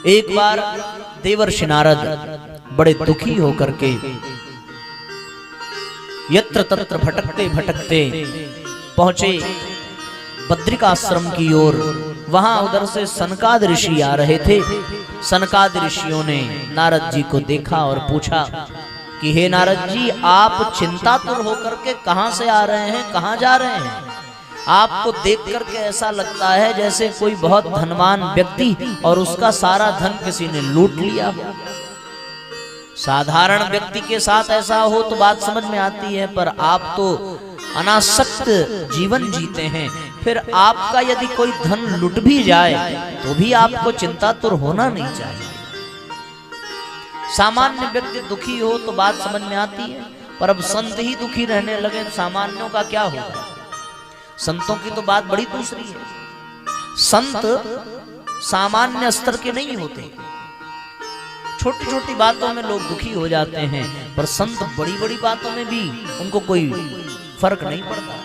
एक बार देवर्षि नारद बड़े दुखी होकर के यत्र तत्र भटकते भटकते पहुंचे बद्रिकाश्रम की ओर। वहां उधर से सनकाद ऋषि आ रहे थे। सनकाद ऋषियों ने नारद जी को देखा और पूछा कि हे नारद जी, आप चिंतातुर होकर के कहां से आ रहे हैं, कहां जा रहे हैं? आपको देख करके ऐसा लगता है जैसे कोई बहुत धनवान व्यक्ति और उसका सारा धन किसी ने लूट लिया हो। साधारण व्यक्ति के साथ ऐसा हो तो बात समझ में आती है, पर आप तो अनासक्त जीवन जीते हैं। फिर आपका यदि कोई धन लुट भी जाए तो भी आपको चिंतातुर होना नहीं चाहिए। सामान्य व्यक्ति दुखी हो तो बात समझ में आती है, पर अब संत ही दुखी रहने लगे तो सामान्यों का क्या होगा? संतों की तो बात बड़ी दूसरी है। संत सामान्य स्तर के नहीं होते। छोटी छोटी बातों में लोग दुखी हो जाते हैं, पर संत बड़ी बड़ी बातों में भी उनको कोई फर्क नहीं पड़ता।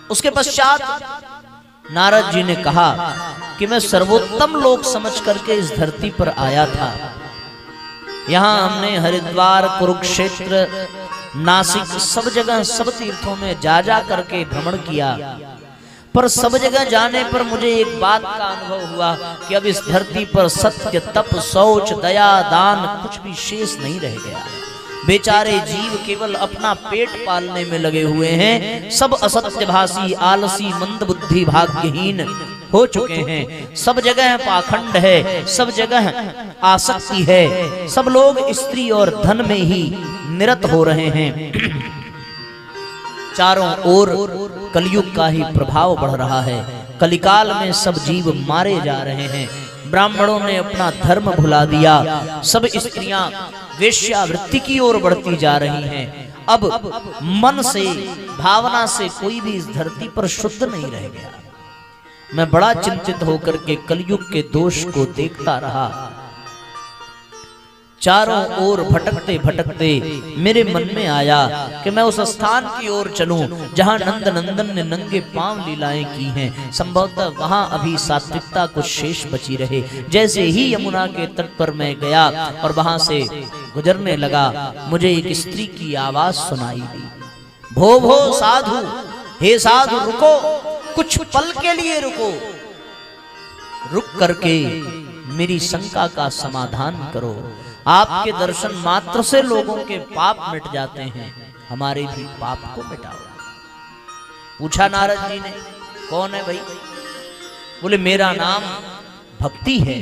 उसके पश्चात नारद जी ने कहा कि मैं सर्वोत्तम लोक समझ करके इस धरती पर आया था। यहां हमने हरिद्वार, कुरुक्षेत्र, नासिक, सब जगह सब तीर्थों में जा जा करके भ्रमण किया, पर सब जगह जाने पर मुझे एक बात का अनुभव हुआ कि अब इस धरती पर सत्य, तप, शौच, दया, दान कुछ भी शेष नहीं रह गया। बेचारे जीव केवल अपना पेट पालने में लगे हुए हैं। सब असत्यभाषी, आलसी, मंदबुद्धि, भाग्यहीन हो चुके हैं। सब जगह पाखंड है, सब जगह आसक्ति है। सब लोग स्त्री और धन में ही निरत हो रहे हैं। चारों ओर कलयुग का ही प्रभाव बढ़ रहा है। कलिकाल में सब जीव मारे जा रहे हैं। ब्राह्मणों ने अपना धर्म भुला दिया। सब स्त्रियां वेश्यावृत्ति की ओर बढ़ती जा रही हैं। अब मन से, भावना से कोई भी इस धरती पर शुद्ध नहीं रह गया। मैं बड़ा चिंतित होकर के कलयुग के दोष को देखता रहा। चारों ओर भटकते भटकते मेरे मन में आया कि मैं उस स्थान की ओर चलूं जहां नंद नंदन ने नंगे पांव लीलाएं की हैं। संभवतः वहां अभी सात्विकता कुछ शेष बची रहे। जैसे ही यमुना के तट पर मैं गया और वहां से गुजरने लगा, मुझे एक स्त्री की आवाज सुनाई दी, भो भो साधु, हे साधु रुको, कुछ पल के लिए रुको, रुक करके मेरी शंका का समाधान करो। आपके दर्शन मात्र से लोगों के पाप मिट जाते हैं, हमारे भी पाप को मिटाओ। पूछा नारद जी ने, कौन है भाई? बोले मेरा नाम भक्ति है।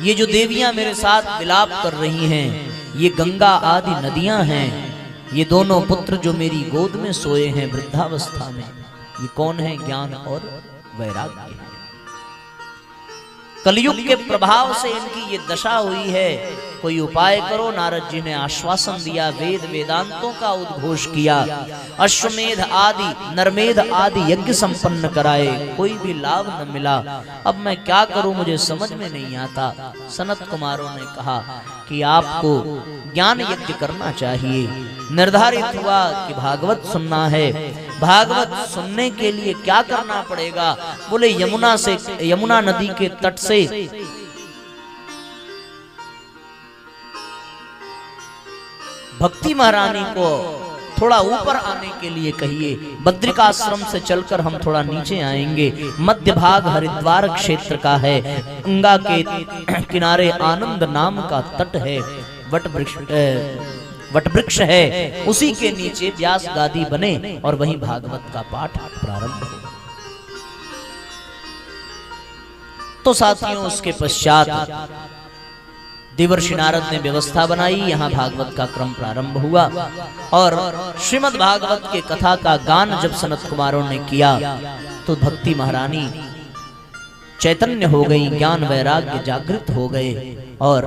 ये जो देवियां मेरे साथ विलाप कर रही हैं, ये गंगा आदि नदियां हैं। ये दोनों पुत्र जो मेरी गोद में सोए हैं वृद्धावस्था में, ये कौन है? ज्ञान और वैराग्य है। कलयुग के प्रभाव से इनकी ये दशा हुई है, कोई उपाय करो। नारद जी ने आश्वासन दिया, वेद वेदांतों का उद्घोष किया, अश्वमेध आदि, नरमेध आदि यज्ञ संपन्न कराए, कोई भी लाभ न मिला। अब मैं क्या करूं, मुझे समझ में नहीं आता। सनत कुमारों ने कहा कि आपको ज्ञान यज्ञ करना चाहिए। निर्धारित हुआ कि भागवत सुनना है। भागवत सुनने के लिए क्या करना पड़ेगा? बोले यमुना नदी के तट से भक्ति महारानी को थोड़ा ऊपर आने के लिए कहिए। बद्रिकाश्रम से चलकर हम थोड़ा नीचे आएंगे। मध्य भाग हरिद्वार क्षेत्र का है। गंगा के किनारे आनंद नाम का तट है। वटवृक्ष है, उसी के नीचे व्यास गादी बने और वहीं भागवत का पाठ प्रारंभ हो। तो साथियों, उसके पश्चात देवर्षि नारद ने व्यवस्था बनाई, यहाँ भागवत का क्रम प्रारंभ हुआ और श्रीमद् भागवत के कथा का गान जब सनत कुमारों ने किया तो भक्ति महारानी चैतन्य हो गई, ज्ञान वैराग्य जागृत हो गए और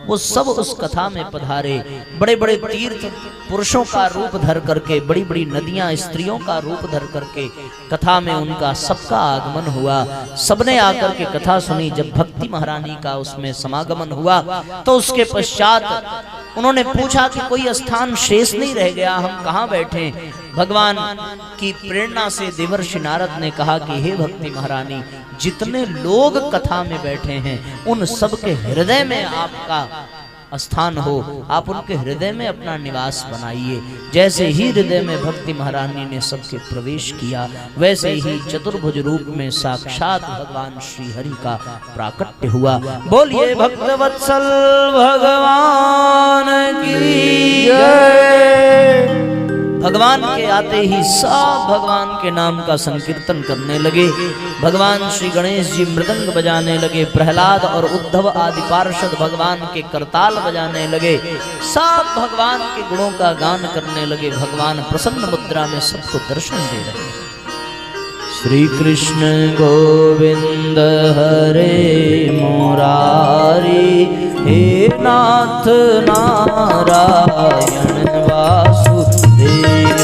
वो सब उस कथा में पधारे। बड़े बड़े तीर्थ पुरुषों का रूप धर करके, बड़ी बड़ी नदियां स्त्रियों का रूप धर करके कथा में उनका सबका आगमन हुआ। सबने आकर के कथा सुनी। जब भक्ति महारानी का उसमें समागमन हुआ तो उसके पश्चात उन्होंने पूछा कि कोई स्थान शेष नहीं रह गया, हम कहाँ बैठे? भगवान की प्रेरणा से देवर्षि नारद ने कहा कि हे भक्ति महारानी, जितने लोग कथा में बैठे हैं उन सबके हृदय में आपका स्थान हो, आप उनके हृदय में अपना निवास बनाइए। जैसे ही हृदय में भक्ति महारानी ने सबके प्रवेश किया, वैसे ही चतुर्भुज रूप में साक्षात भगवान श्री हरि का प्राकट्य हुआ। बोलिए भक्तवत्सल भगवान की जय। भगवान के आते ही सब भगवान के नाम का संकीर्तन करने लगे। भगवान श्री गणेश जी मृदंग बजाने लगे, प्रहलाद और उद्धव आदि पार्षद भगवान के करताल बजाने लगे, सब भगवान के गुणों का गान करने लगे। भगवान प्रसन्न मुद्रा में सबको दर्शन दे रहे। श्री कृष्ण गोविंद हरे मुरारी, हे नाथ नारायण वासुदेव।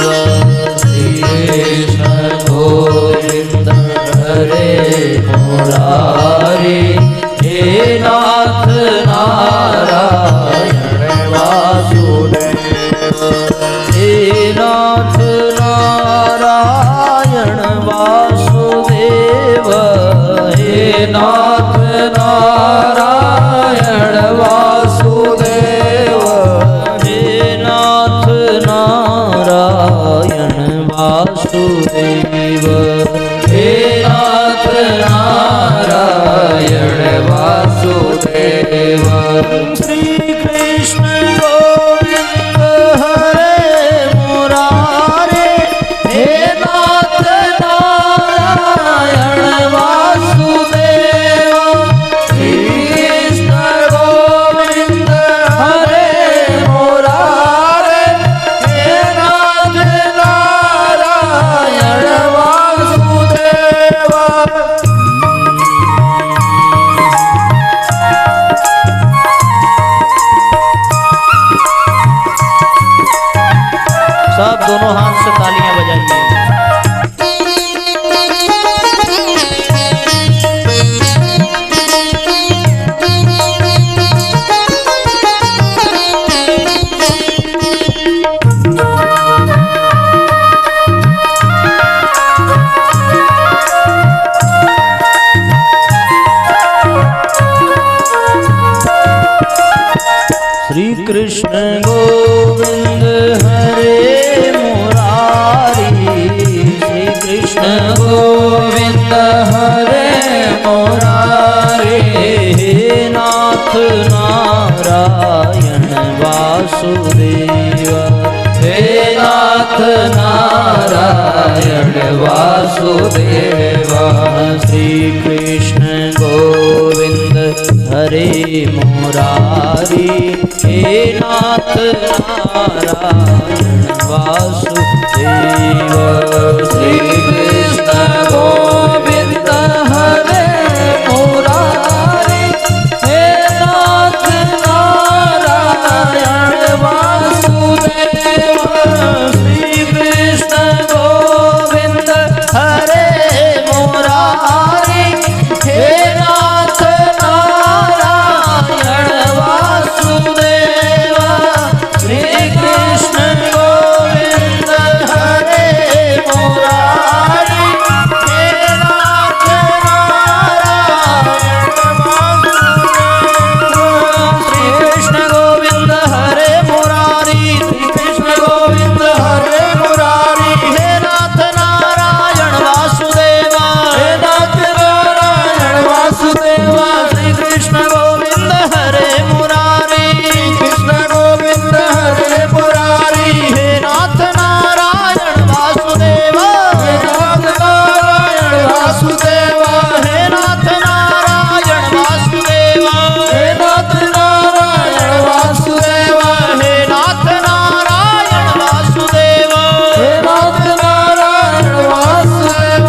श्री कृष्ण गोविंद हरे मुरारी, हे नाथ नारायण वासुदेव। हे नाथ नारायण वासुदेव, हे नाथ नारायण वासुदेव, हे नाथ नारायण वासुदेव, हे नाथ नारायण वासुदेव। श्री कृष्ण गोविंद हरे मुरारे, हे नाथ नारायण वासुदेव। श्री कृष्ण गोविंद हरे मुरारे, हे नाथ नारायण वासुदेव। सब दोनों हाथ से तालियां बजाइए। श्री कृष्ण गोविंद हरे मुरारी, श्री कृष्ण गोविंद हरे मुरारी, हे नाथ नारायण वासुदेव, हे नाथ नारायण वासुदेव। श्री कृष्ण गोविंद हरे मुरारी, हे नाथ नारायण वासुदेव। श्री कृष्ण गोविंद हरे मुरारी, हे नाथ नारायण वासुदेव। श्री कृष्ण गोविंद हरे मुरारी, हे नाथ नारायण वासुदेव। श्री कृष्ण गोविंद हरे मुरारी, हे नाथ नारायण वासुदेव। श्री कृष्ण गोविंद हरे मुरारी, श्री कृष्ण गोविंद हरे मुरारी, हे नाथ नारायण वासुदेव, हे नाथ नारायण वासुदेव। श्री कृष्ण गोविंद हरे मुरारी, कृष्ण गोविंद हरे मुरारी, हे नाथ नारायण वासुदेव, हे नाथ नारायण वासुदेव, हे नाथ नारायण वासुदेव, हे नाथ नारायण वासुदेव, हे नाथ नारायण वासुदेव, हे नाथ नारायण वासुदेव।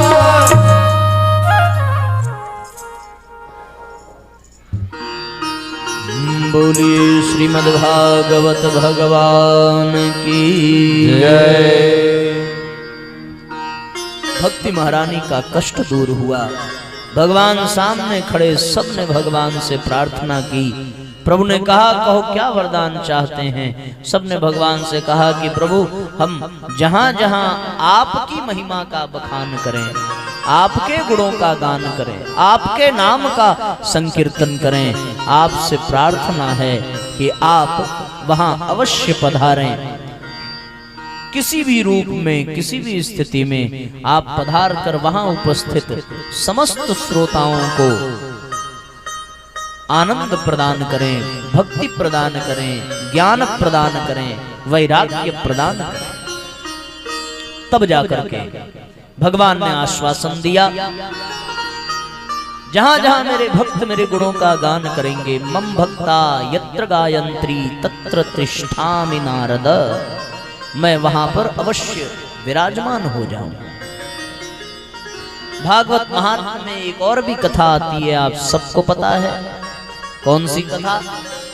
बोलिए श्रीमद्भागवत भगवान की जय। भक्ति महारानी का कष्ट दूर हुआ। भगवान सामने खड़े सबने भगवान से प्रार्थना की प्रभु ने कहा कहो क्या वरदान चाहते हैं। सबने भगवान से कहा कि प्रभु हम जहां जहां आपकी महिमा का बखान करें, आपके गुणों का गान करें, आपके नाम का संकीर्तन करें, आपसे प्रार्थना है कि आप वहां अवश्य पधारें। किसी भी रूप में, किसी भी स्थिति में आप पधार कर वहां उपस्थित समस्त श्रोताओं को आनंद प्रदान करें, भक्ति प्रदान करें, ज्ञान प्रदान करें, वैराग्य प्रदान करें। तब जाकर के भगवान ने आश्वासन दिया, जहां जहां मेरे भक्त मेरे गुणों का गान करेंगे, मम भक्ता यत्र गायत्री तत्र तिष्ठामि नारद, मैं वहां पर अवश्य विराजमान हो जाऊं। भागवत महात्म्य में एक और भी कथा आती है, आप सबको पता है। कौन सी कथा?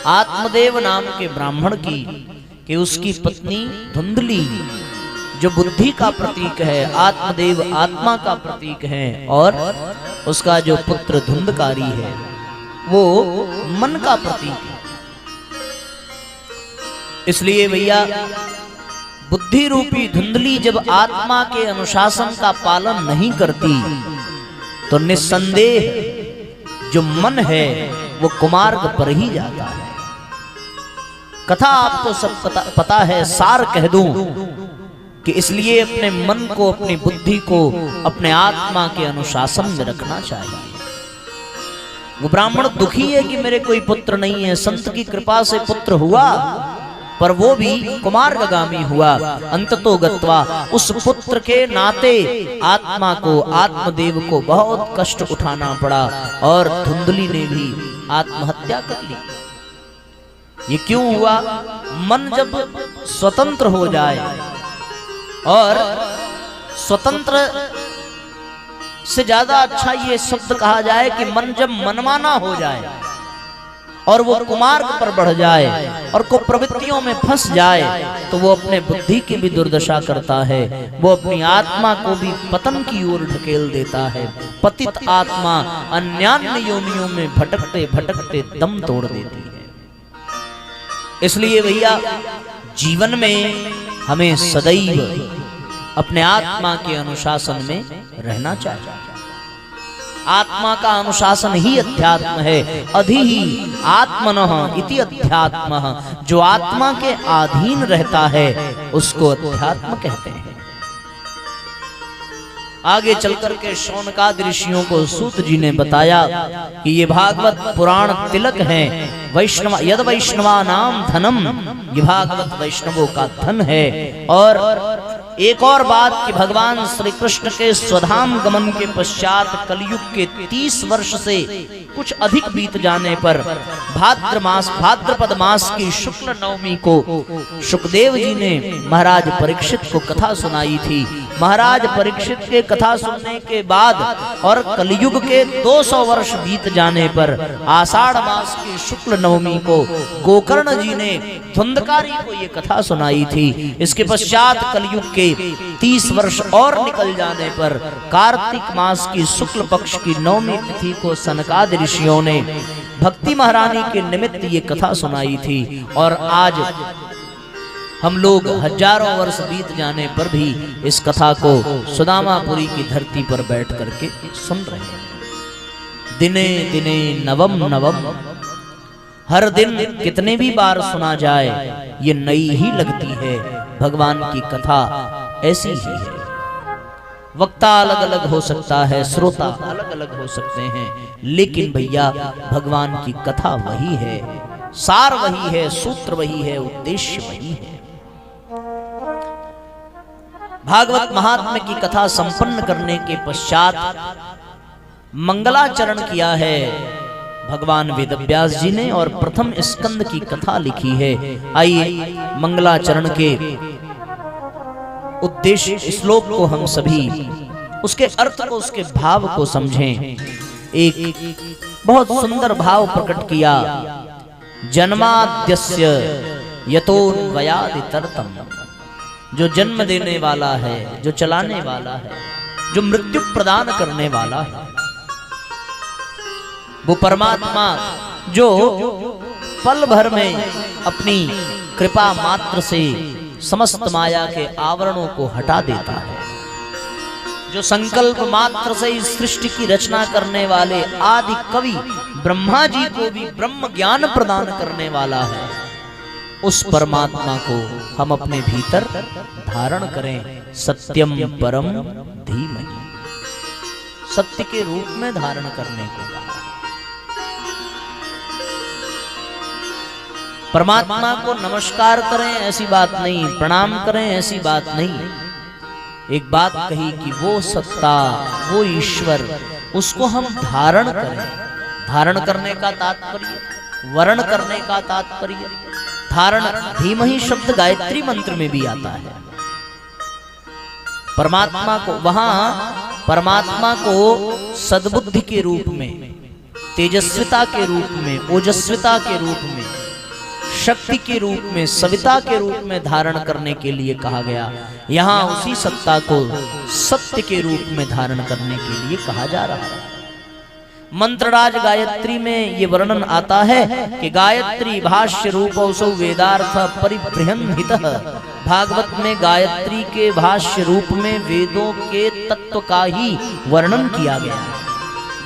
आत्मदेव नाम के ब्राह्मण की, कि उसकी पत्नी धुंधली जो बुद्धि का प्रतीक है, आत्मदेव आत्मा का प्रतीक है, और उसका जो पुत्र धुंधकारी है वो मन का प्रतीक है। इसलिए भैया बुद्धि रूपी धुंधली जब आत्मा के अनुशासन का पालन नहीं करती तो निस्संदेह जो मन है वो कुमार्ग पर ही जाता है। कथा आपको सब पता है, सार कह दूं कि इसलिए अपने मन को, अपनी बुद्धि को अपने आत्मा के अनुशासन में रखना चाहिए। वो ब्राह्मण दुखी है कि मेरे कोई पुत्र नहीं है, संत की कृपा से पुत्र हुआ पर वो भी कुमार्गगामी हुआ। अंततो गत्वा उस पुत्र के नाते आत्मा को, आत्मदेव को बहुत कष्ट उठाना पड़ा और धुंधली ने भी आत्महत्या कर ली। ये क्यों हुआ? मन जब स्वतंत्र हो जाए, और स्वतंत्र से ज्यादा अच्छा ये शब्द कहा जाए कि मन जब मनमाना हो जाए और वो कुमार्ग पर बढ़ जाए और को प्रवृत्तियों में फंस जाए, तो वो अपने बुद्धि की भी दुर्दशा करता है, वो अपनी आत्मा को भी पतन की ओर ढकेल देता है। पतित आत्मा अन्यान्य योनियों में भटकते भटकते दम तोड़ देती है। इसलिए भैया जीवन में हमें सदैव अपने आत्मा के अनुशासन में रहना चाहिए। आत्मा का अनुशासन ही अध्यात्म है। अधि आत्मनः इति अध्यात्म, जो आत्मा के अधीन रहता है उसको अध्यात्म कहते हैं। आगे चलकर के शौनकादि ऋषियों को सूत जी ने बताया कि ये भागवत पुराण तिलक है। वैष्णव यद वैष्णवा नाम धनम, ये भागवत वैष्णवों का धन है। और एक और बात कि भगवान श्री कृष्ण के स्वधाम गमन के पश्चात कलयुग के 30 वर्ष से कुछ अधिक बीत जाने पर भाद्रपद मास की शुक्ल नवमी को सुखदेव जी ने महाराज परीक्षित को कथा सुनाई थी। महाराज परीक्षित के कथा सुनने के बाद और कलयुग के 200 वर्ष बीत जाने पर आषाढ़ मास की शुक्ल नवमी को गोकर्ण जी ने धुंधकारी को ये कथा सुनाई थी। इसके पश्चात कलयुग के 30 वर्ष और निकल जाने पर कार्तिक मास की शुक्ल पक्ष की नवमी तिथि को सनकादि ऋषियों ने भक्ति महारानी के निमित्त ये कथा सुनाई थी। और आज हम लोग हजारों वर्ष बीत जाने पर भी इस कथा को सुदामापुरी की धरती पर बैठ करके सुन रहे हैं। दिने दिने नवम नवम, हर दिन कितने भी बार सुना जाए ये नई ही लगती है। भगवान की कथा ऐसी ही है। वक्ता अलग अलग हो सकता है, श्रोता अलग अलग हो सकते हैं, लेकिन भैया भगवान की कथा वही है, सार वही है, सूत्र वही है, उद्देश्य वही है। भागवत महात्म्य की कथा संपन्न करने के पश्चात मंगलाचरण किया है भगवान वेदव्यास जी ने और प्रथम स्कंद की कथा लिखी है। आइए मंगलाचरण के उद्देश्य श्लोक को हम सभी उसके अर्थ को, उसके भाव को समझें। एक बहुत सुंदर भाव प्रकट किया, जन्माद्यस्य यतोन्वयादितरतम, जो जन्म देने वाला है, जो चलाने वाला है, जो मृत्यु प्रदान करने वाला है, वो परमात्मा जो पल भर में अपनी कृपा मात्र से समस्त माया के आवरणों को हटा देता है। जो संकल्प मात्र से इस सृष्टि की रचना करने वाले आदि कवि ब्रह्मा जी को भी ब्रह्म ज्ञान प्रदान करने वाला है, उस परमात्मा को हम अपने भीतर धारण करें। सत्यम परम धीमहि, सत्य के रूप में धारण करने को कहा। परमात्मा को नमस्कार करें ऐसी बात नहीं, प्रणाम करें ऐसी बात नहीं। एक बात कही कि वो सत्ता, वो ईश्वर, उसको हम धारण करें। धारण करने का तात्पर्य, वर्ण करने का तात्पर्य, धारण धीमहि शब्द गायत्री मंत्र में भी आता है। परमात्मा को वहां परमात्मा को सद्बुद्धि के रूप में, तेजस्विता के रूप में, ओजस्विता के रूप में, शक्ति के रूप में, सविता के रूप में धारण करने के लिए कहा गया। यहाँ उसी सत्ता को सत्य के रूप में धारण करने के लिए कहा जा रहा है। मंत्रराज गायत्री में ये वर्णन आता है कि गायत्री भाष्य रूपौसौ वेदार्थ परिबृहन्हितः। भागवत में गायत्री के भाष्य रूप में वेदों के तत्व का ही वर्णन किया गया है।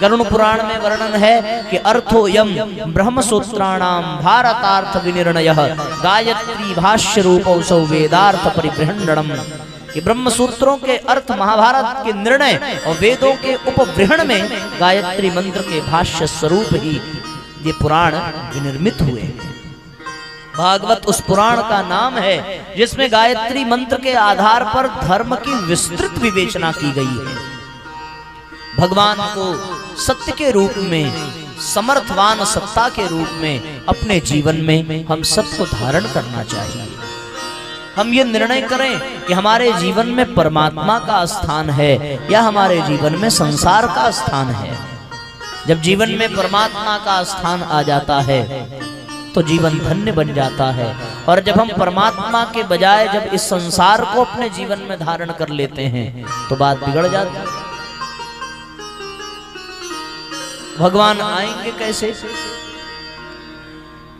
गरुड़ पुराण में वर्णन है कि अर्थोयम ब्रह्म सूत्राणाम भारतार्थ विनिर्णयः गायत्री भाष्य रूपौसौ वेदार्थ परिबृहन्नणम्। कि ब्रह्म सूत्रों के अर्थ महाभारत के निर्णय और वेदों के उपबृहण में गायत्री मंत्र के भाष्य स्वरूप ही ये पुराण विनिर्मित हुए। भागवत उस पुराण का नाम है जिसमें गायत्री मंत्र के आधार पर धर्म की विस्तृत विवेचना की गई है। भगवान को सत्य के रूप में, समर्थवान सत्ता के रूप में अपने जीवन में हम सबको धारण करना चाहिए। हम ये निर्णय करें कि हमारे जीवन में परमात्मा का स्थान है या हमारे जीवन में संसार का स्थान है। जब जीवन में परमात्मा का स्थान आ जाता है तो जीवन धन्य बन जाता है। और जब हम परमात्मा के बजाय जब इस संसार को अपने जीवन में धारण कर लेते हैं तो बात बिगड़ जाती है। भगवान आएंगे कैसे?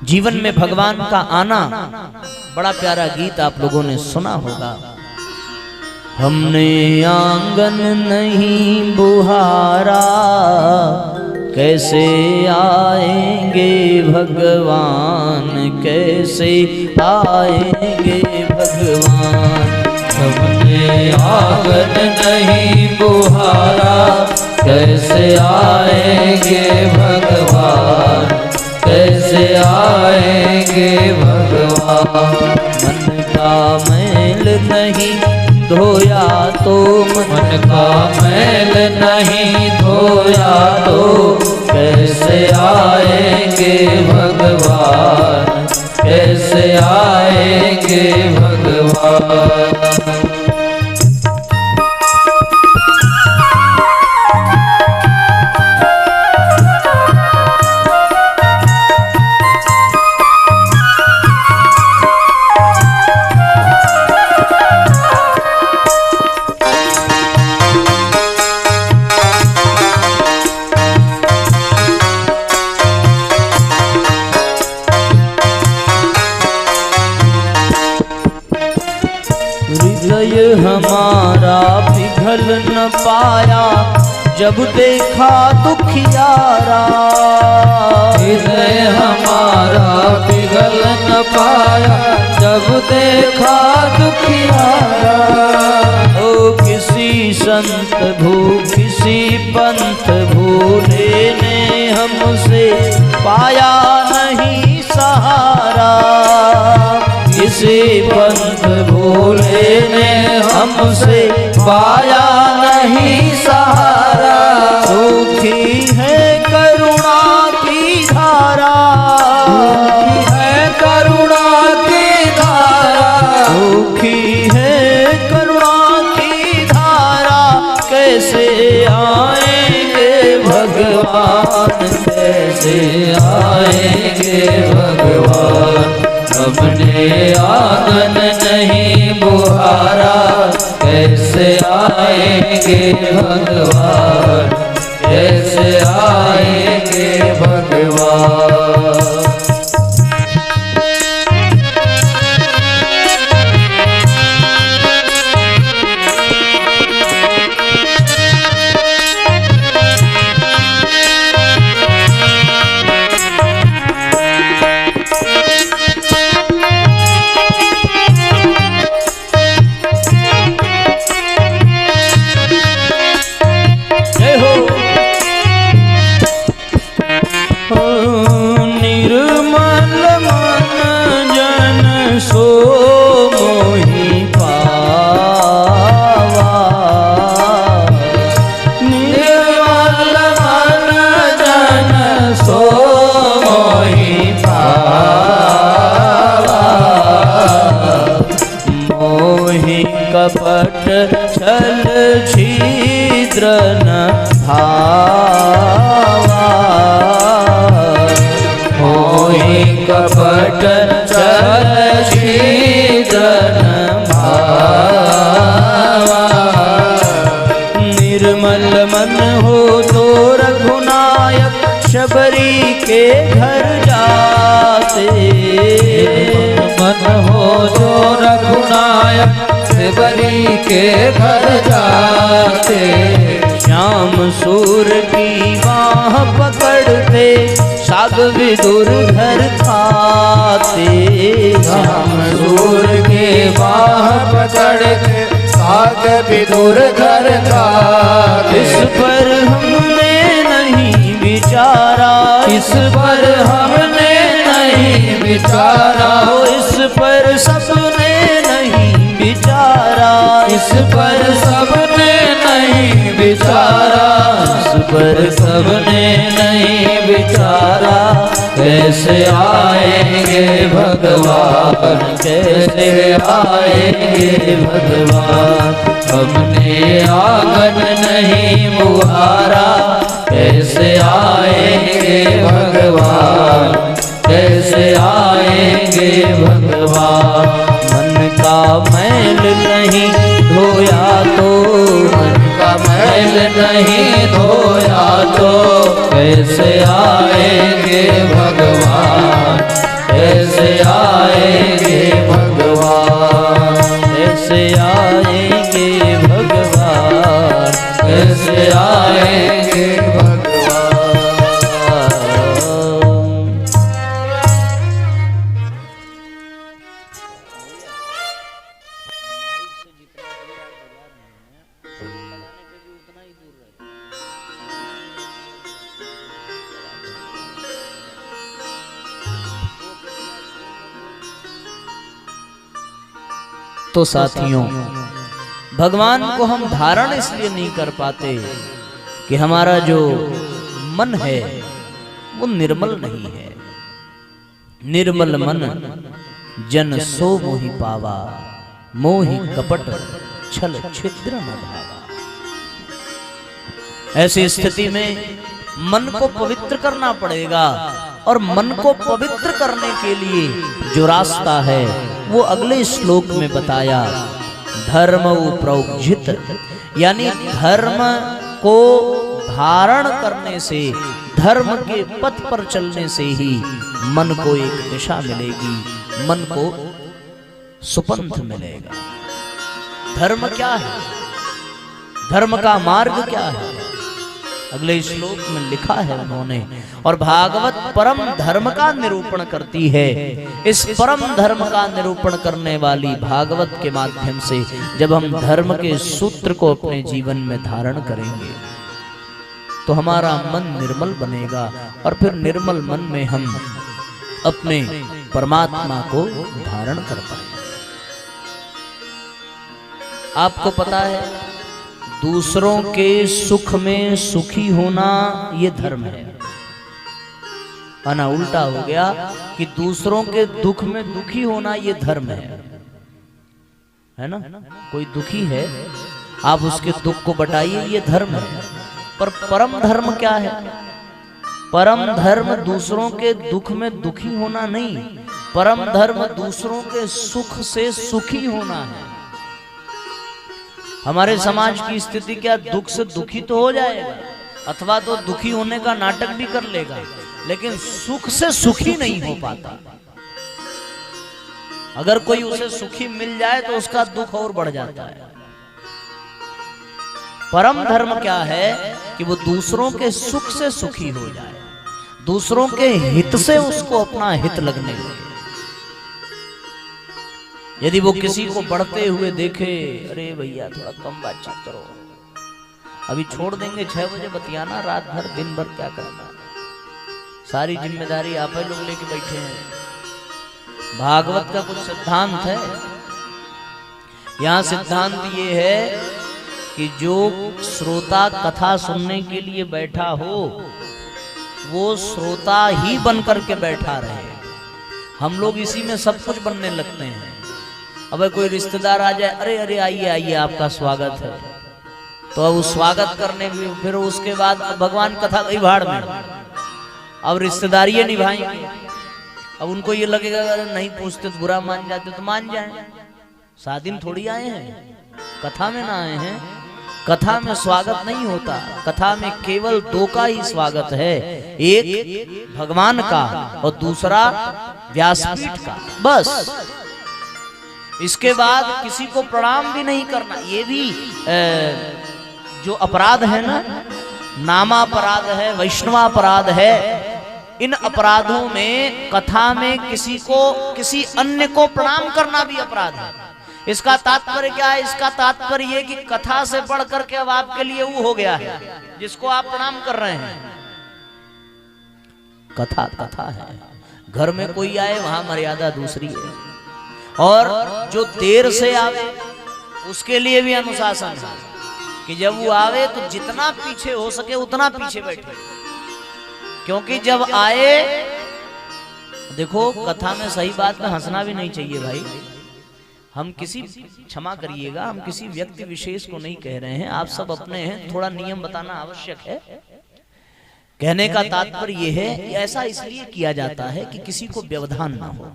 जीवन में भगवान का आना, बड़ा प्यारा गीत आप लोगों ने सुना होगा। हमने आंगन नहीं बुहारा, कैसे आएंगे भगवान, कैसे आएंगे भगवान। हमने आंगन नहीं बुहारा, कैसे आएंगे भगवान, कैसे आएंगे भगवान। मन का मैल नहीं धोया तो, मन का मैल नहीं धोया तो, कैसे आएंगे भगवान, कैसे आएंगे भगवान। हृदय हमारा पिघल न पाया जब देखा दुखियारा। हृदय हमारा पिघल न पाया जब देखा दुखियारा। ओ किसी संत किसी पंथ भूले ने हमसे पाया नहीं सहारा। किसी पंथ भूले ने हमसे पाया नहीं सहारा। सूखी है करुणा की धारा, है करुणा की धारा। सूखी है करुणा की धारा, कैसे आएंगे भगवान, कैसे आएंगे भगवान। हमने आंगन नहीं बुहारा, कैसे आएंगे भगवान, कैसे आएंगे भगवान। मन हो जो रघुनायक शिवरी के घर जाते, श्याम सूर की बाह पकड़ते साग विदुर घर खाते। श्याम सूर के बाह पकड़ते साग विदुर घर खाते। इस पर हमने नहीं विचारा, इस पर हमने नहीं विचारा, इस पर सबने नहीं विचारा, इस पर सबने नहीं विचारा, इस पर सबने नहीं विचारा। कैसे आएंगे भगवान, कैसे आएंगे भगवान, हमने आंगन नहीं बुहारा। कैसे आएंगे भगवान, कैसे आएंगे भगवान। मन का मैल नहीं धोया तो, मन का मैल नहीं धोया तो, कैसे आएंगे भगवान, कैसे आएंगे भगवान, कैसे आएंगे भगवान, कैसे आएंगे भगवान। तो साथियों, भगवान को हम धारण इसलिए नहीं कर पाते कि हमारा जो मन है वो निर्मल नहीं है। निर्मल मन जन सो मोहि पावा, मोहि कपट छल छिद्र न भावा। ऐसी स्थिति में मन को पवित्र करना पड़ेगा, और मन को पवित्र करने के लिए जो रास्ता है वो अगले श्लोक में बताया। धर्म प्रोज्झित, यानी धर्म को धारण करने से, धर्म के पथ पर चलने से ही मन को एक दिशा मिलेगी, मन को सुपंथ मिलेगा। धर्म क्या है? धर्म का मार्ग क्या है? अगले श्लोक में लिखा है उन्होंने। और भागवत परम धर्म का निरूपण करती है। इस परम धर्म का निरूपण करने वाली भागवत के माध्यम से जब हम धर्म के सूत्र को अपने जीवन में धारण करेंगे तो हमारा मन निर्मल बनेगा, और फिर निर्मल मन में हम अपने परमात्मा को धारण कर पाएंगे। आपको पता है, दूसरों के सुख में सुखी होना ये धर्म है। अना उल्टा हो गया कि दूसरों के दुख में दुखी होना ये धर्म है ना। कोई दुखी है, आप उसके दुख को बटाइए, ये धर्म है। पर परम धर्म क्या है? परम धर्म दूसरों के दुख में दुखी होना नहीं, परम धर्म दूसरों के सुख से सुखी होना है। हमारे समाज की स्थिति क्या, दुख से दुखी तो हो जाएगा, अथवा तो दुखी होने का नाटक भी कर लेगा, लेकिन सुख से सुखी नहीं हो पाता। अगर कोई उसे सुखी मिल जाए तो उसका दुख और बढ़ जाता है। परम धर्म क्या है कि वो दूसरों के सुख से सुखी हो जाए, दूसरों के हित से उसको अपना हित लगने लगे। यदि वो किसी को बढ़ते हुए देखे, अरे भैया थोड़ा कम बातचीत करो, अभी छोड़ देंगे 6 बजे बतियाना, रात भर दिन भर क्या करना, सारी जिम्मेदारी आप ही लोग लेके बैठे हैं। भागवत का कुछ सिद्धांत है। यहाँ सिद्धांत ये है कि जो श्रोता कथा सुनने के लिए बैठा हो वो श्रोता ही बनकर के बैठा रहे। हम लोग इसी में सब कुछ बनने लगते हैं। अब कोई रिश्तेदार आ जाए, अरे अरे आइए आइए आपका स्वागत है, तो अब उस स्वागत करने में फिर उसके बाद भगवान कथा गई भाड़ में, अब रिश्तेदारी ये निभाएंगे। अब उनको ये लगेगा अगर नहीं पूछते तो बुरा मान जाते, तो मान जाए। शादी में थोड़ी आए हैं, कथा में ना आए हैं। कथा में स्वागत नहीं होता, कथा में केवल 2 का ही स्वागत है, एक भगवान का और दूसरा व्यासपीठ का, बस। इसके बाद किसी को प्रणाम भी नहीं करना। ये भी जो अपराध है ना, नामापराध है, वैष्णवापराध है, इन अपराधों में कथा में किसी को, किसी अन्य को प्रणाम करना भी अपराध है। इसका तात्पर्य क्या है? इसका तात्पर्य ये कि कथा से बढ़ करके अब आपके लिए वो हो गया है जिसको आप प्रणाम कर रहे हैं। कथा कथा है, घर में कोई आए वहां मर्यादा दूसरी है, और जो देर से आवे उसके लिए भी अनुशासन है कि जब वो आवे तो जितना पीछे हो सके उतना पीछे बैठे, क्योंकि जब आए, देखो कथा में सही बात में हंसना भी नहीं चाहिए भाई। हम किसी, क्षमा करिएगा, हम किसी व्यक्ति विशेष को नहीं कह रहे हैं, आप सब अपने हैं, थोड़ा नियम बताना आवश्यक है। कहने का तात्पर्य यह है कि ऐसा इसलिए किया जाता है कि किसी को व्यवधान ना हो।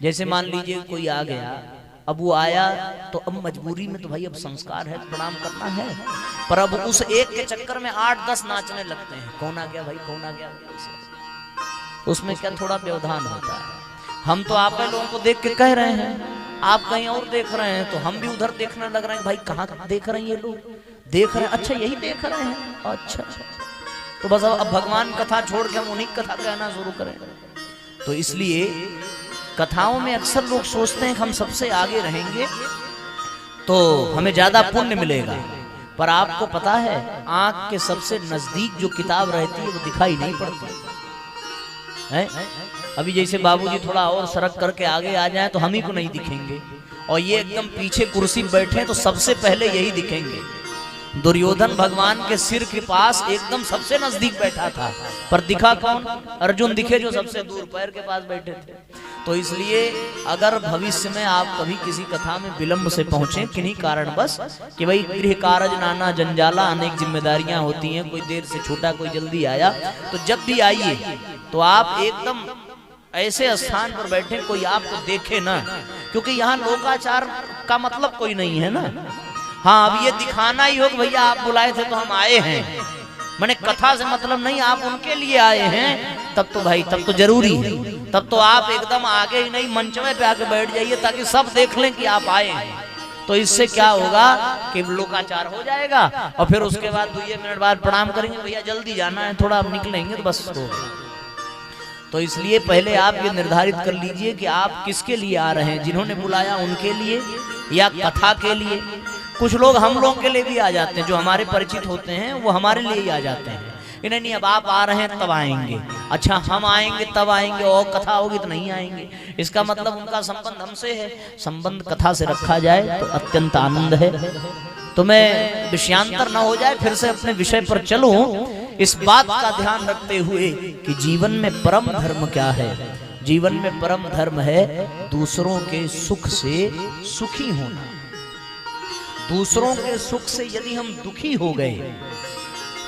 जैसे मान लीजिए कोई आ गया, अब वो आया तो अब मजबूरी में तो भाई अब संस्कार है, प्रणाम करना है, पर अब उस एक के चक्कर में 8-10 नाचने लगते हैं, कौन आ गया भाई, कौन आ गया, उसमें क्या थोड़ा व्यवधान होता है। हम तो आप लोगों को देख के कह रहे हैं, आप कहीं और देख रहे हैं तो हम भी उधर देखने लग रहे हैं, भाई कहाँ देख रहे हैं ये लोग, देख रहे हैं, अच्छा यही देख रहे हैं, अच्छा तो बस अब भगवान कथा छोड़ के हम उन्हीं कथा कहना शुरू करें। तो इसलिए कथाओं में अक्सर लोग सोचते हैं कि हम सबसे आगे रहेंगे तो हमें ज्यादा पुण्य मिलेगा, पर आपको पता है आंख के सबसे नजदीक जो किताब रहती है वो दिखाई नहीं पड़ती है। अभी जैसे बाबूजी थोड़ा और सरक करके आगे आ जाएं तो हम ही को नहीं दिखेंगे, और ये एकदम पीछे कुर्सी बैठे तो सबसे पहले यही दिखेंगे। दुर्योधन भगवान के सिर के पास एकदम सबसे नजदीक बैठा था, पर दिखा कौन? अर्जुन दिखे जो सबसे दूर पैर के पास बैठे थे। तो इसलिए अगर भविष्य में आप कभी किसी कथा में विलंब से पहुंचे किन्हीं कारण बस, कि भाई गृह कारज नाना जंजाला, अनेक जिम्मेदारियां होती हैं, कोई देर से छूटा कोई जल्दी आया, तो जब भी आइए तो आप एकदम ऐसे स्थान पर बैठे कोई आपको देखे ना, क्योंकि यहाँ लोकाचार का मतलब कोई नहीं है ना। हाँ, अब ये दिखाना ही हो कि भैया आप बुलाए थे तो हम आए हैं, मैंने कथा से मतलब नहीं, आप उनके लिए आए हैं, तब तो भाई तब तो जरूरी है, तब तो आप एकदम आगे ही नहीं मंचवे पे आके बैठ जाइए ताकि सब देख लें कि आप आए हैं। तो इससे क्या होगा कि लोकाचार हो जाएगा, और फिर उसके बाद 2 मिनट बाद प्रणाम करेंगे, भैया जल्दी जाना है, थोड़ा आप निकलेंगे तो बस हो गया। तो इसलिए पहले आप ये निर्धारित कर लीजिए कि आप किसके लिए आ रहे हैं, जिन्होंने बुलाया उनके लिए या कथा के लिए। कुछ लोग हम लोगों के लिए भी आ जाते हैं, जो हमारे परिचित होते हैं वो हमारे लिए ही आ जाते हैं, इन्हें नहीं अब आप आ रहे हैं तब आएंगे, अच्छा हम आएंगे तब आएंगे, और कथा होगी तो नहीं आएंगे। इसका मतलब उनका संबंध हमसे है, संबंध कथा से रखा जाए तो अत्यंत आनंद है। तो मैं विषयांतर न हो जाए, फिर से अपने विषय पर चलूं, इस बात का ध्यान रखते हुए कि जीवन में परम धर्म क्या है। जीवन में परम धर्म है दूसरों के सुख से सुखी होना। दूसरों के सुख से यदि हम दुखी हो गए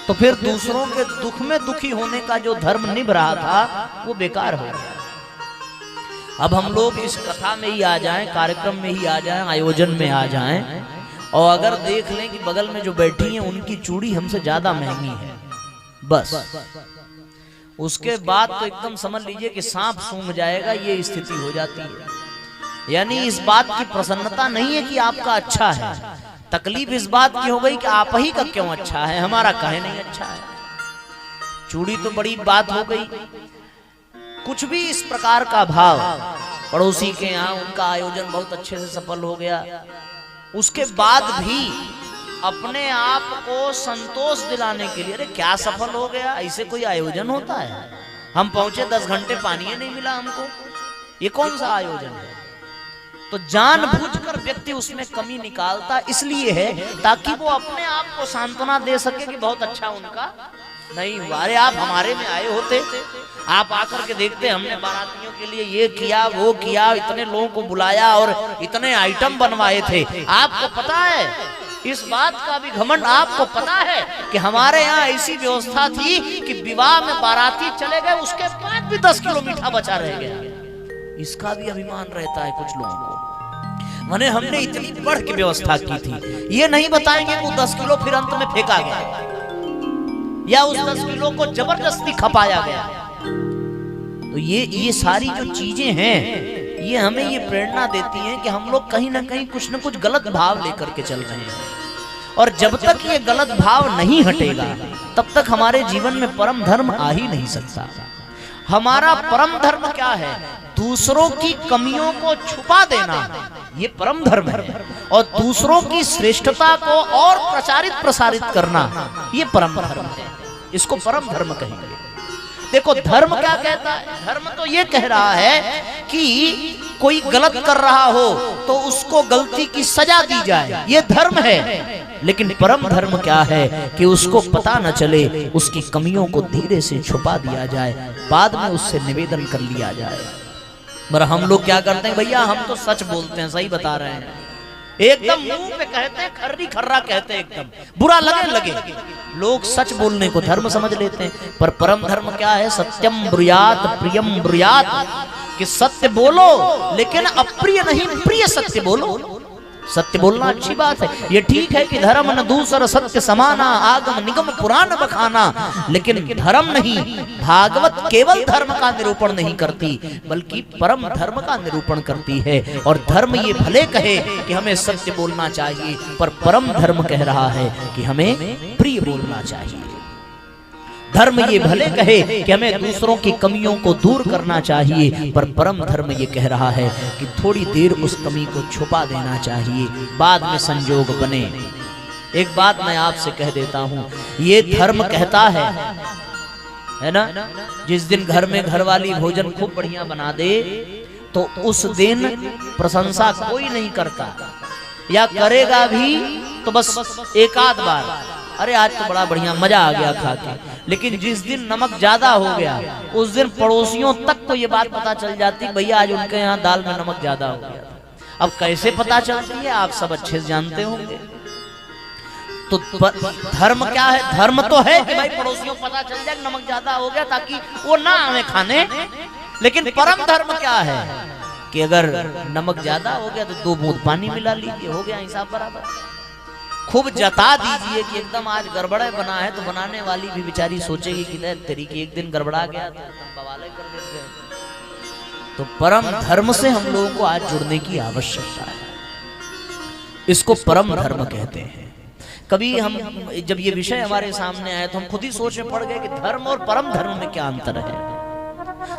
तो फिर दूसरों के दुख में दुखी होने का जो धर्म निभ रहा था वो बेकार हो गया। अब हम लोग इस कथा में ही आ जाएं, कार्यक्रम में ही आ जाएं, आयोजन में आ जाएं, और अगर देख लें कि बगल में जो बैठी हैं उनकी चूड़ी हमसे ज्यादा महंगी है, बस उसके बाद तो एकदम समझ लीजिए कि सांप सूंघ जाएगा, ये स्थिति हो जाती है। यानी इस बात की प्रसन्नता नहीं है कि आपका अच्छा है, तकलीफ इस बात की हो गई कि आप ही का क्यों अच्छा है, हमारा काहे नहीं अच्छा है। चूड़ी तो बड़ी बात हो गई, कुछ भी इस प्रकार का भाव, पड़ोसी के यहाँ उनका आयोजन बहुत अच्छे से सफल हो गया, उसके बाद भी अपने आप को संतोष दिलाने के लिए, अरे क्या सफल हो गया, ऐसे कोई आयोजन होता है? हम पहुंचे 10 घंटे पानी नहीं मिला हमको, ये कौन सा आयोजन है? तो जानबूझकर व्यक्ति उसमें कमी निकालता इसलिए है ताकि वो अपने आप को सांत्वना दे सके कि बहुत अच्छा उनका नहीं हुआ। अरे आप हमारे में आए होते, आप आकर के देखते हमने बारातियों के लिए ये किया वो किया, इतने लोगों को बुलाया और इतने आइटम बनवाए थे। आपको पता है, इस बात का भी घमंड आपको पता है कि हमारे यहाँ ऐसी व्यवस्था थी कि विवाह में बाराती चले गए, उसके बाद भी 10 किलो मीठा बचा रह गया। इसका भी अभिमान रहता है कुछ लोगों को, माने हमने इतनी बढ़ की व्यवस्था की थी। ये नहीं बताएंगे वो 10 किलो फिर अंत में फेंका गया या उस 10 किलो को जबरदस्ती खपाया गया। तो तो ये सारी जो चीजें हैं ये हमें ये प्रेरणा देती हैं कि हम लोग कहीं ना कहीं कुछ ना कुछ गलत भाव लेकर के चल रहे हैं, और जब तक ये गलत भाव नहीं हटेगा तब तक हमारे जीवन में परम धर्म आ ही नहीं सकता। हमारा परम धर्म क्या है? दूसरों की कमियों को छुपा देना, ये परम धर्म है। और दूसरों की श्रेष्ठता को और प्रचारित प्रसारित करना, ये परम धर्म है। इसको परम धर्म कहेंगे। देखो धर्म क्या कहता है? धर्म तो ये कह रहा है कि कोई गलत कर रहा हो तो उसको गलती की सजा दी जाए, ये धर्म है। लेकिन परम धर्म क्या है कि उसको पता न चले, उसकी कमियों को धीरे से छुपा दिया जाए, बाद में उससे निवेदन कर लिया जाए। पर हम लोग क्या करते हैं भैया, हम तो सच बोलते हैं, सही बता रहे हैं, एकदम मुंह पे कहते हैं, खर्री खर्रा कहते हैं, एकदम बुरा लगे लोग सच बोलने को धर्म समझ लेते हैं। पर परम धर्म क्या है? सत्यम ब्रूयात प्रियम ब्रूयात, कि सत्य बोलो लेकिन अप्रिय नहीं, प्रिय सत्य बोलो। सत्य बोलना अच्छी बात है, ये ठीक है कि धर्म न दूसर सत्य समाना, आगम निगम पुराण बखाना। लेकिन धर्म नहीं, भागवत केवल धर्म का निरूपण नहीं करती बल्कि परम धर्म का निरूपण करती है। और धर्म ये भले कहे कि हमें सत्य बोलना चाहिए, पर परम धर्म कह रहा है कि हमें प्रिय बोलना चाहिए। धर्म ये भले कहे कि हमें दूसरों की कमियों को दूर करना चाहिए, पर परम धर्म ये कह रहा है कि थोड़ी देर उस कमी को छुपा देना चाहिए, बाद में संजोग बने। एक बात मैं आपसे कह देता हूं, ये धर्म कहता है ना, जिस दिन घर में घरवाली भोजन खूब बढ़िया बना दे तो उस दिन प्रशंसा कोई नहीं करता, या करेगा भी तो बस एक आध बार, अरे आज तो बड़ा बढ़िया मजा आ गया खा के। लेकिन जिस दिन नमक ज्यादा हो गया उस दिन पड़ोसियों तक तो ये बात पता चल जाती, भैया आज उनके यहाँ दाल में नमक ज्यादा हो गया। अब कैसे पता चलती है आप सब अच्छे से जानते होंगे। तो धर्म क्या है? धर्म तो है कि भाई पड़ोसियों को पता चल जाए नमक ज्यादा हो गया ताकि वो ना आवे खाने। लेकिन परम धर्म क्या है कि अगर नमक ज्यादा हो गया तो 2 बूंद पानी मिला लीजिए, हो गया हिसाब बराबर। खूब जता दीजिए कि एकदम आज गड़बड़ा बना है, तो बनाने वाली भी बेचारी सोचेगी कि तरीके एक दिन गड़बड़ा गया तो बवाले कर देते हैं। तो परम धर्म से हम लोगों को आज जुड़ने की आवश्यकता है, इसको परम धर्म कहते हैं। कभी हम जब ये विषय हमारे सामने आए तो हम खुद ही सोच में पड़ गए कि धर्म और परम धर्म में क्या अंतर है।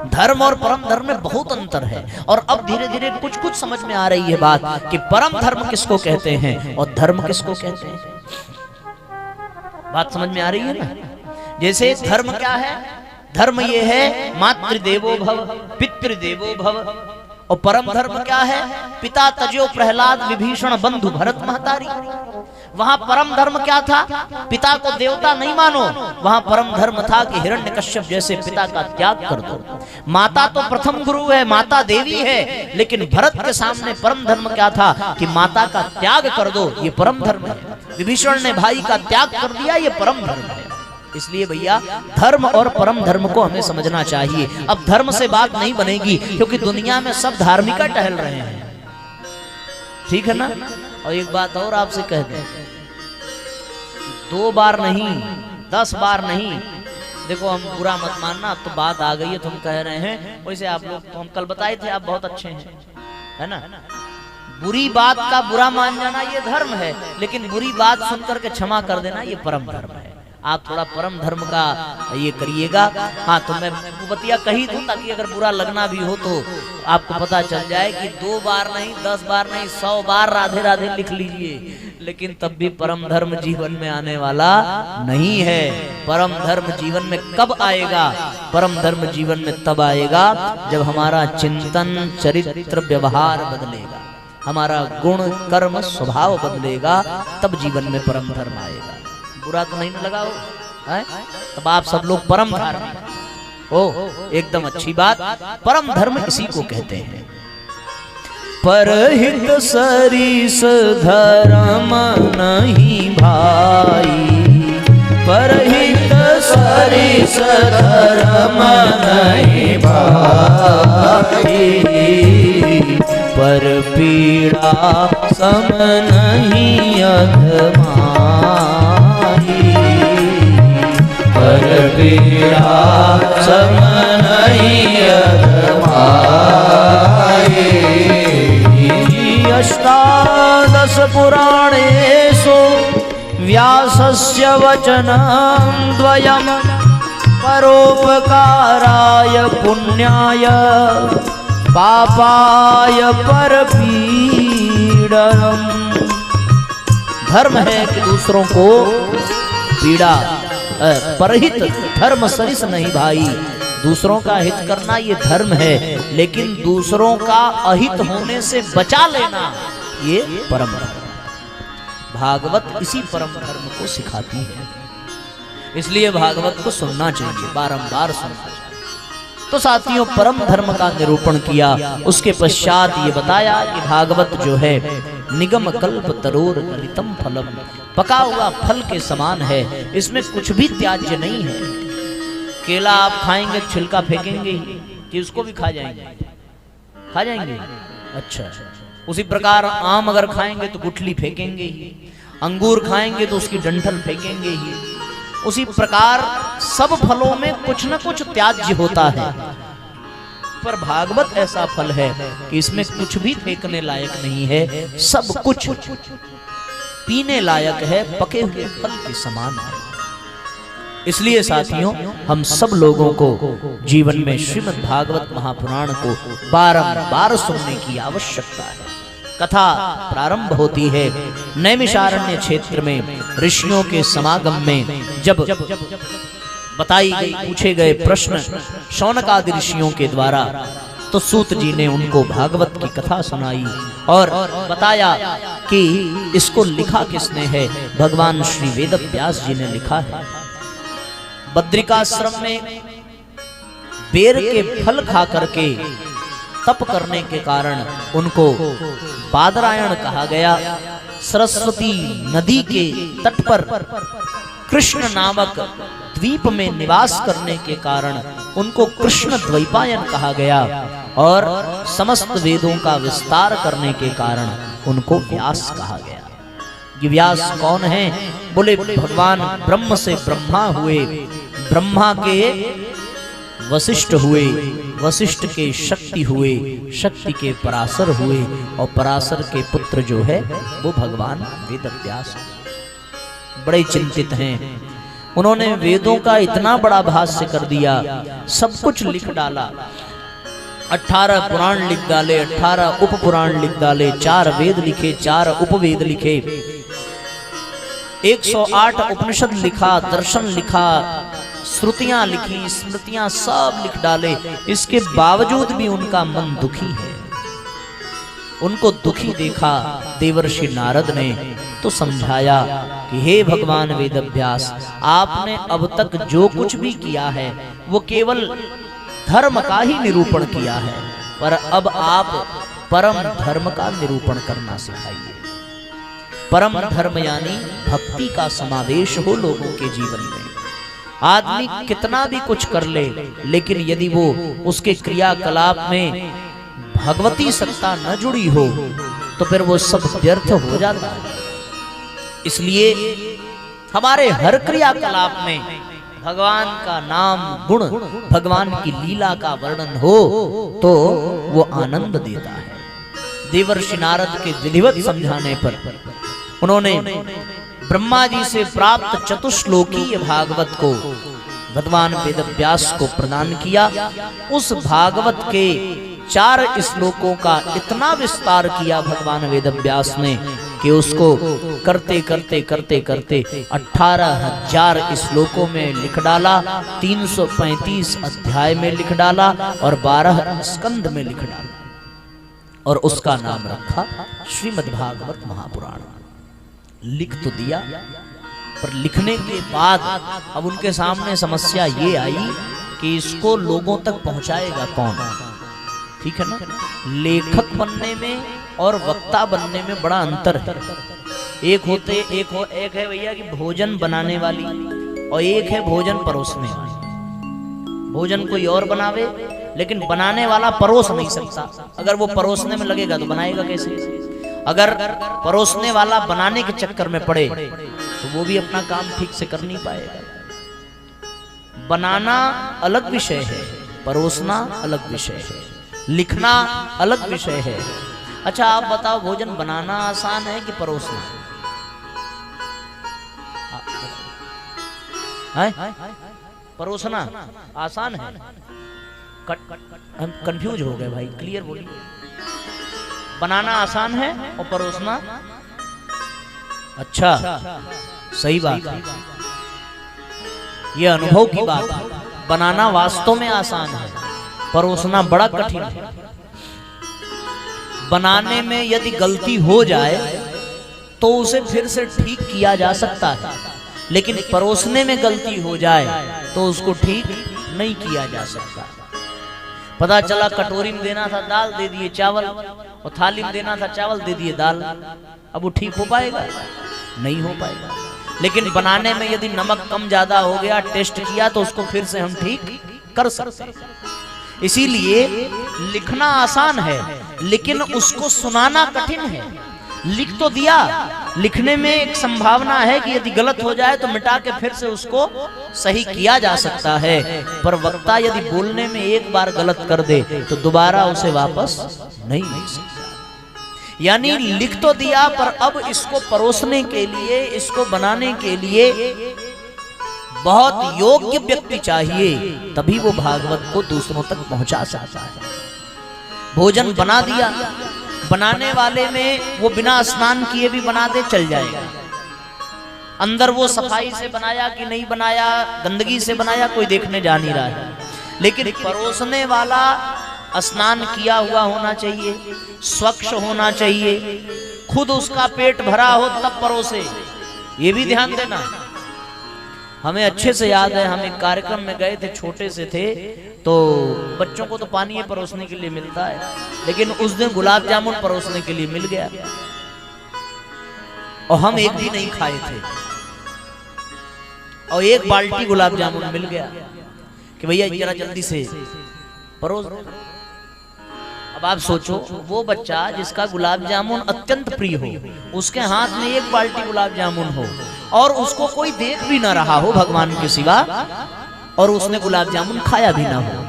धर्म और परम धर्म में बहुत अंतर है, और अब धीरे धीरे कुछ कुछ समझ में आ रही है बात कि परम धर्म किसको कहते हैं और धर्म किसको कहते हैं। बात समझ में आ रही है ना। जैसे धर्म क्या है? धर्म ये है मातृदेवो भव पितृदेवो भव। और परम धर्म क्या है? पिता तजो प्रहलाद विभीषण बंधु भरत महतारी। वहां परम धर्म क्या था? पिता को देवता नहीं मानो, वहां परम धर्म था कि हिरण्यकश्यप जैसे पिता का त्याग कर दो। माता तो प्रथम गुरु है, माता देवी है, लेकिन भरत के सामने परम धर्म क्या था कि माता का त्याग कर दो, ये परम धर्म है। विभीषण ने भाई का त्याग कर दिया, ये परम धर्म है। इसलिए भैया धर्म और परम धर्म को हमें समझना चाहिए। अब धर्म से बात नहीं बनेगी क्योंकि दुनिया में सब धार्मिका टहल रहे हैं, ठीक है ना। और एक बात और आपसे कह दें, 2 बार नहीं 10 बार नहीं, देखो हम बुरा मत मानना, अब तो बात आ गई है, तुम कह रहे हैं वैसे आप लोग तो हम कल बताए थे आप बहुत अच्छे हैं, है ना। बुरी बात का बुरा मान जाना ये धर्म है, लेकिन बुरी बात सुनकर के क्षमा कर देना ये परम धर्म है। आप थोड़ा परम धर्म का ये करिएगा। हाँ, तो मैं बतिया कही दूं ताकि अगर बुरा लगना भी हो तो आपको पता चल जाए कि 2 बार नहीं 10 बार नहीं 100 बार राधे राधे लिख लीजिए, लेकिन तब भी परम धर्म जीवन में आने वाला नहीं है। परम धर्म जीवन में कब आएगा? परम धर्म जीवन में तब आएगा जब हमारा चिंतन चरित्र व्यवहार बदलेगा, हमारा गुण कर्म स्वभाव बदलेगा, तब जीवन में परम धर्म आएगा। बुरा तो नहीं लगा हो, तब आप सब लोग परम धार्मिक हो, एकदम अच्छी बात। परम धर्म इसी को कहते हैं। परहित सरिस धर्म नहीं भाई, परहित सरिस धर्म नहीं भाई, पर पीड़ा सम नहीं अधमाई, पर पीड़ा सम नहीं अधमाए। अष्टादश पुराणेषु व्यासस्य वचनं द्वयं परोपकाराय पुण्याय पापाय परपीडनम्। धर्म है कि दूसरों को पीड़ा, परहित धर्म सरिस नहीं भाई। दूसरों का हित करना ये धर्म है, लेकिन दूसरों का अहित होने से बचा लेना ये परम धर्म। भागवत इसी परम धर्म को सिखाती है, इसलिए भागवत को सुनना चाहिए, बारंबार सुनना चाहिए। तो साथियों, परम धर्म का निरूपण किया, उसके पश्चात ये बताया कि भागवत जो है निगम कल्प तरोर गलितम फलम, पका हुआ फल के समान है, इसमें कुछ भी त्याज्य नहीं है। केला आप खाएंगे छिलका फेंकेंगे ही कि उसको भी खा जाएंगे? खा जाएंगे। अच्छा, उसी प्रकार आम अगर खाएंगे तो गुठली फेंकेंगे ही, अंगूर खाएंगे तो उसकी डंठल फेंकेंगे ही। उसी प्रकार सब फलों में कुछ न कुछ त्याज्य होता है, पर भागवत ऐसा फल है कि इसमें कुछ भी फेंकने लायक नहीं है, सब कुछ पीने लायक है, पके हुए फल के समान है। इसलिए साथियों, हम सब लोगों को जीवन में श्रीमद् भागवत महापुराण को बारंबार सुनने की आवश्यकता है। कथा प्रारंभ होती है नैमिषारण्य क्षेत्र में ऋषियों के समागम में, जब बताई गई पूछे गए प्रश्न शौनकादि ऋषियों के द्वारा, तो सूत जी ने उनको भागवत की कथा सुनाई और बताया कि इसको लिखा किसने है। भगवान श्री वेदव्यास जी ने लिखा है। बद्रिकाश्रम में बेर के फल खा करके तप करने के कारण उनको बादरायण कहा गया। सरस्वती नदी के तट पर कृष्ण नामक द्वीप में निवास करने के कारण उनको कृष्ण द्वैपायन कहा गया और समस्त वेदों का विस्तार करने के कारण उनको व्यास कहा गया। ये व्यास कौन है? बोले भगवान ब्रह्म से ब्रह्मा हुए, ब्रह्मा के वशिष्ठ हुए, वशिष्ठ के शक्ति हुए, शक्ति के पराशर हुए और पराशर के पुत्र जो है वो भगवान वेदव्यास। बड़े चिंतित हैं, उन्होंने वेदों का इतना बड़ा भाष्य कर दिया, सब कुछ लिख डाला। 18 पुराण लिख डाले, 18 उप पुराण लिख डाले, 4 वेद लिखे, 4 उपवेद लिखे, 108 उपनिषद लिखा, दर्शन लिखा, श्रुतियां लिखी, स्मृतियां सब लिख डाले। इसके बावजूद भी उनका मन दुखी है। उनको दुखी देखा देवर्षि नारद ने तो समझाया कि हे भगवान वेदव्यास, आपने अब तक जो कुछ भी किया है वो केवल धर्म का ही निरूपण किया है, पर अब आप परम धर्म का निरूपण करना सिखाइए। परम धर्म यानी भक्ति का समावेश हो लोगों के जीवन में। आदमी कितना भी कुछ कर ले, लेकिन यदि वो उसके क्रियाकलाप में भगवती सत्ता न जुड़ी हो तो फिर वो सब व्यर्थ हो जाता है। इसलिए हमारे हर क्रियाकलाप में भगवान का नाम, गुण, भगवान की लीला का वर्णन हो तो वो आनंद देता है। देवर्षि नारद के विधिवत समझाने पर उन्होंने ब्रह्मा जी से प्राप्त चतुश्लोकीय भागवत को भगवान वेदव्यास को प्रदान किया। उस भागवत के 4 श्लोकों का इतना विस्तार किया भगवान वेदव्यास ने कि उसको करते करते करते करते 18,000 श्लोकों में लिख डाला, 335 अध्याय में लिख डाला और 12 स्कंद में लिख डाला और उसका नाम रखा श्रीमद् भागवत महापुराण। लिख तो दिया, पर लिखने के बाद अब उनके सामने समस्या ये आई कि इसको लोगों तक पहुंचाएगा कौन? ठीक है ना, लेखक बनने में और वक्ता बनने में बड़ा अंतर है। एक है भैया कि भोजन बनाने वाली और एक है भोजन परोसने वाली। भोजन कोई और बनावे, लेकिन बनाने वाला परोस नहीं सकता। अगर वो परोसने में लगेगा तो बनाएगा कैसे? अगर परोसने वाला बनाने के चक्कर में पड़े तो वो भी अपना काम ठीक से कर नहीं पाएगा। बनाना अलग विषय है, परोसना अलग विषय है, लिखना अलग विषय है। अच्छा आप बताओ, भोजन बनाना आसान है कि परोसना? है? परोसना आसान है? हम कंफ्यूज हो गए भाई, क्लियर बोलिए। बनाना आसान है और परोसना? अच्छा सही बात है, ये अनुभव की बात है। बनाना वास्तव में आसान है, परोसना बड़ा कठिन है। बनाने में यदि गलती हो जाए तो उसे फिर से ठीक किया जा सकता है, लेकिन परोसने में गलती हो जाए तो उसको ठीक नहीं किया जा सकता। पता चला कटोरी में देना था दाल, दे दिए चावल, और थाली में देना था चावल, दे दिए दाल। अब वो ठीक हो पाएगा? नहीं हो पाएगा। लेकिन बनाने में यदि नमक कम ज्यादा हो गया, टेस्ट किया, तो उसको फिर से हम ठीक कर सकते हैं। इसीलिए लिखना आसान है, लेकिन उसको सुनाना कठिन है। लिख तो दिया, लिखने में एक संभावना है कि यदि गलत हो जाए तो मिटा के फिर से उसको सही किया जा सकता है, पर वक्ता यदि बोलने में एक बार गलत कर दे तो दोबारा उसे वापस नहीं मिल सकता। यानी लिख तो दिया, पर अब इसको परोसने के लिए, इसको बनाने के लिए बहुत योग्य व्यक्ति चाहिए, तभी वो भागवत को दूसरों तक पहुंचा सकता है। भोजन बना दिया, बनाने वाले में वो बिना स्नान किए भी बना दे, चल जाएगा। अंदर वो सफाई से बनाया कि नहीं बनाया, गंदगी से बनाया, कोई देखने जा नहीं रहा है। लेकिन परोसने वाला स्नान किया हुआ होना चाहिए, स्वच्छ होना चाहिए, खुद उसका पेट भरा हो तब परोसे। ये भी ध्यान देना। हमें अच्छे से याद है, हम एक कार्यक्रम में गए थे, छोटे से थे, तो बच्चों को तो पानी परोसने के लिए मिलता है, लेकिन उस दिन गुलाब जामुन परोसने के लिए मिल गया और हम एक भी नहीं खाए थे, और एक बाल्टी गुलाब जामुन मिल गया कि भैया जरा जल्दी से परोस। अब आप सोचो, वो बच्चा जिसका गुलाब जामुन अत्यंत प्रिय हो, उसके हाथ में एक बाल्टी गुलाब जामुन हो और उसको कोई देख भी ना रहा हो भगवान के सिवा, और उसने गुलाब जामुन खाया भी ना हो,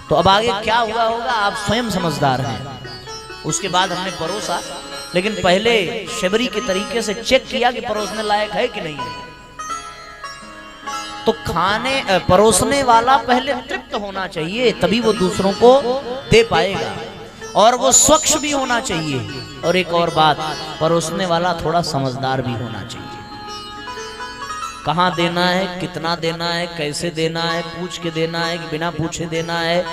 तो अब आगे क्या हुआ होगा आप स्वयं समझदार हैं। उसके बाद हमने परोसा, लेकिन पहले शबरी के तरीके से चेक किया कि परोसने लायक है कि नहीं है। तो परोसने वाला पहले तृप्त होना चाहिए, तभी वो दूसरों को दे पाएगा, और वो स्वच्छ भी होना चाहिए। और एक और बात, परोसने वाला थोड़ा समझदार भी होना चाहिए। कहाँ देना है, कितना देना है, कैसे देना है, पूछ के देना है कि बिना पूछे देना है,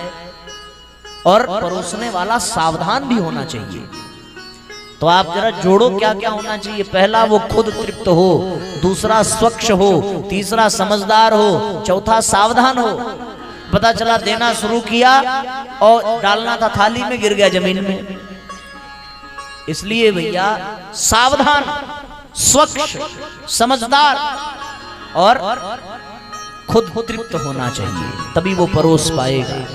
और परोसने वाला सावधान भी होना चाहिए। तो आप जरा जोड़ो क्या क्या होना चाहिए। पहला, वो खुद तृप्त हो, दूसरा स्वच्छ हो, तीसरा समझदार हो, चौथा सावधान हो। पता चला देना शुरू किया और डालना था थाली में, गिर गया जमीन में। इसलिए भैया सावधान, स्वच्छ, समझदार और खुद तृप्त होना चाहिए, तभी वो परोस पाएगा।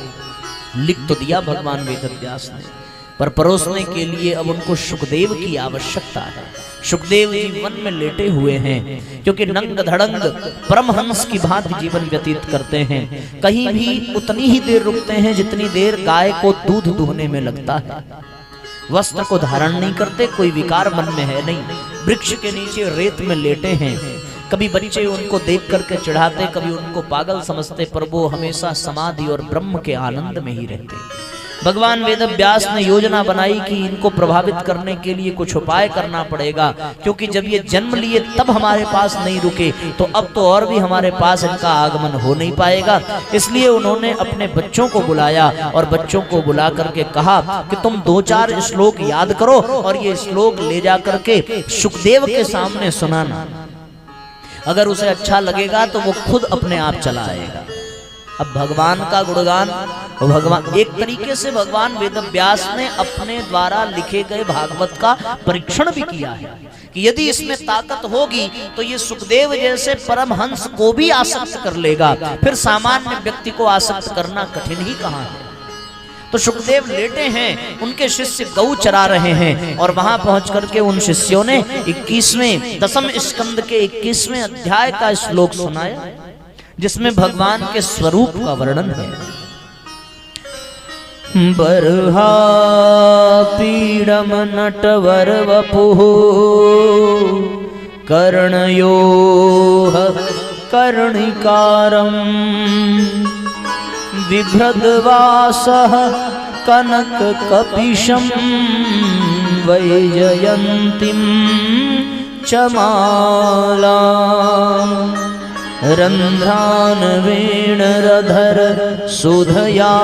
लिख तो दिया भगवान वेदव्यास ने, पर परोसने के लिए अब उनको सुखदेव की आवश्यकता है। सुखदेव जी वन में लेटे हुए हैं, क्योंकि नंग धड़ंग परमहंस की भांति जीवन व्यतीत करते हैं। कहीं भी उतनी ही देर रुकते हैं जितनी देर गाय को दूध दुहने में लगता है। वस्त्र को धारण नहीं करते, कोई विकार मन में है नहीं। वृक्ष के नीचे रेत में लेटे हैं। कभी बच्चे उनको देख करके चिढ़ाते, कभी उनको पागल समझते, पर वो हमेशा समाधि और ब्रह्म के आनंद में ही रहते। भगवान वेदव्यास ने योजना बनाई कि इनको प्रभावित करने के लिए कुछ उपाय करना पड़ेगा, क्योंकि जब ये जन्म लिए तब हमारे पास नहीं रुके, तो अब तो और भी हमारे पास इनका आगमन हो नहीं पाएगा। इसलिए उन्होंने अपने बच्चों को बुलाया और बच्चों को बुला करके कहा कि तुम 2-4 श्लोक याद करो और ये श्लोक ले जा करके सुखदेव के सामने सुनाना। अगर उसे अच्छा लगेगा तो वो खुद अपने आप चला आएगा। अब भगवान का गुणगान, भगवान एक तरीके से भगवान वेदव्यास ने अपने द्वारा लिखे गए भागवत का परीक्षण भी किया है कि यदि इसमें ताकत होगी तो ये सुखदेव जैसे परमहंस को भी आसक्त कर लेगा, फिर सामान्य व्यक्ति को आसक्त करना कठिन ही कहाँ है। तो सुखदेव लेटे हैं, उनके शिष्य गौ चरा रहे हैं, और वहां पहुंच करके उन शिष्यों ने 21वें 10वें स्कंद के 21वें अध्याय का श्लोक सुनाया। जिसमें भगवान के स्वरूप का वर्णन है। बर्हा पीडम नटवर वपुः कर्णयोः कर्णिकारम् बिभ्रद्वासः कनककपिशं वैजयन्तीं च मालाम् रन्ध्रान् वेणरधर सुधया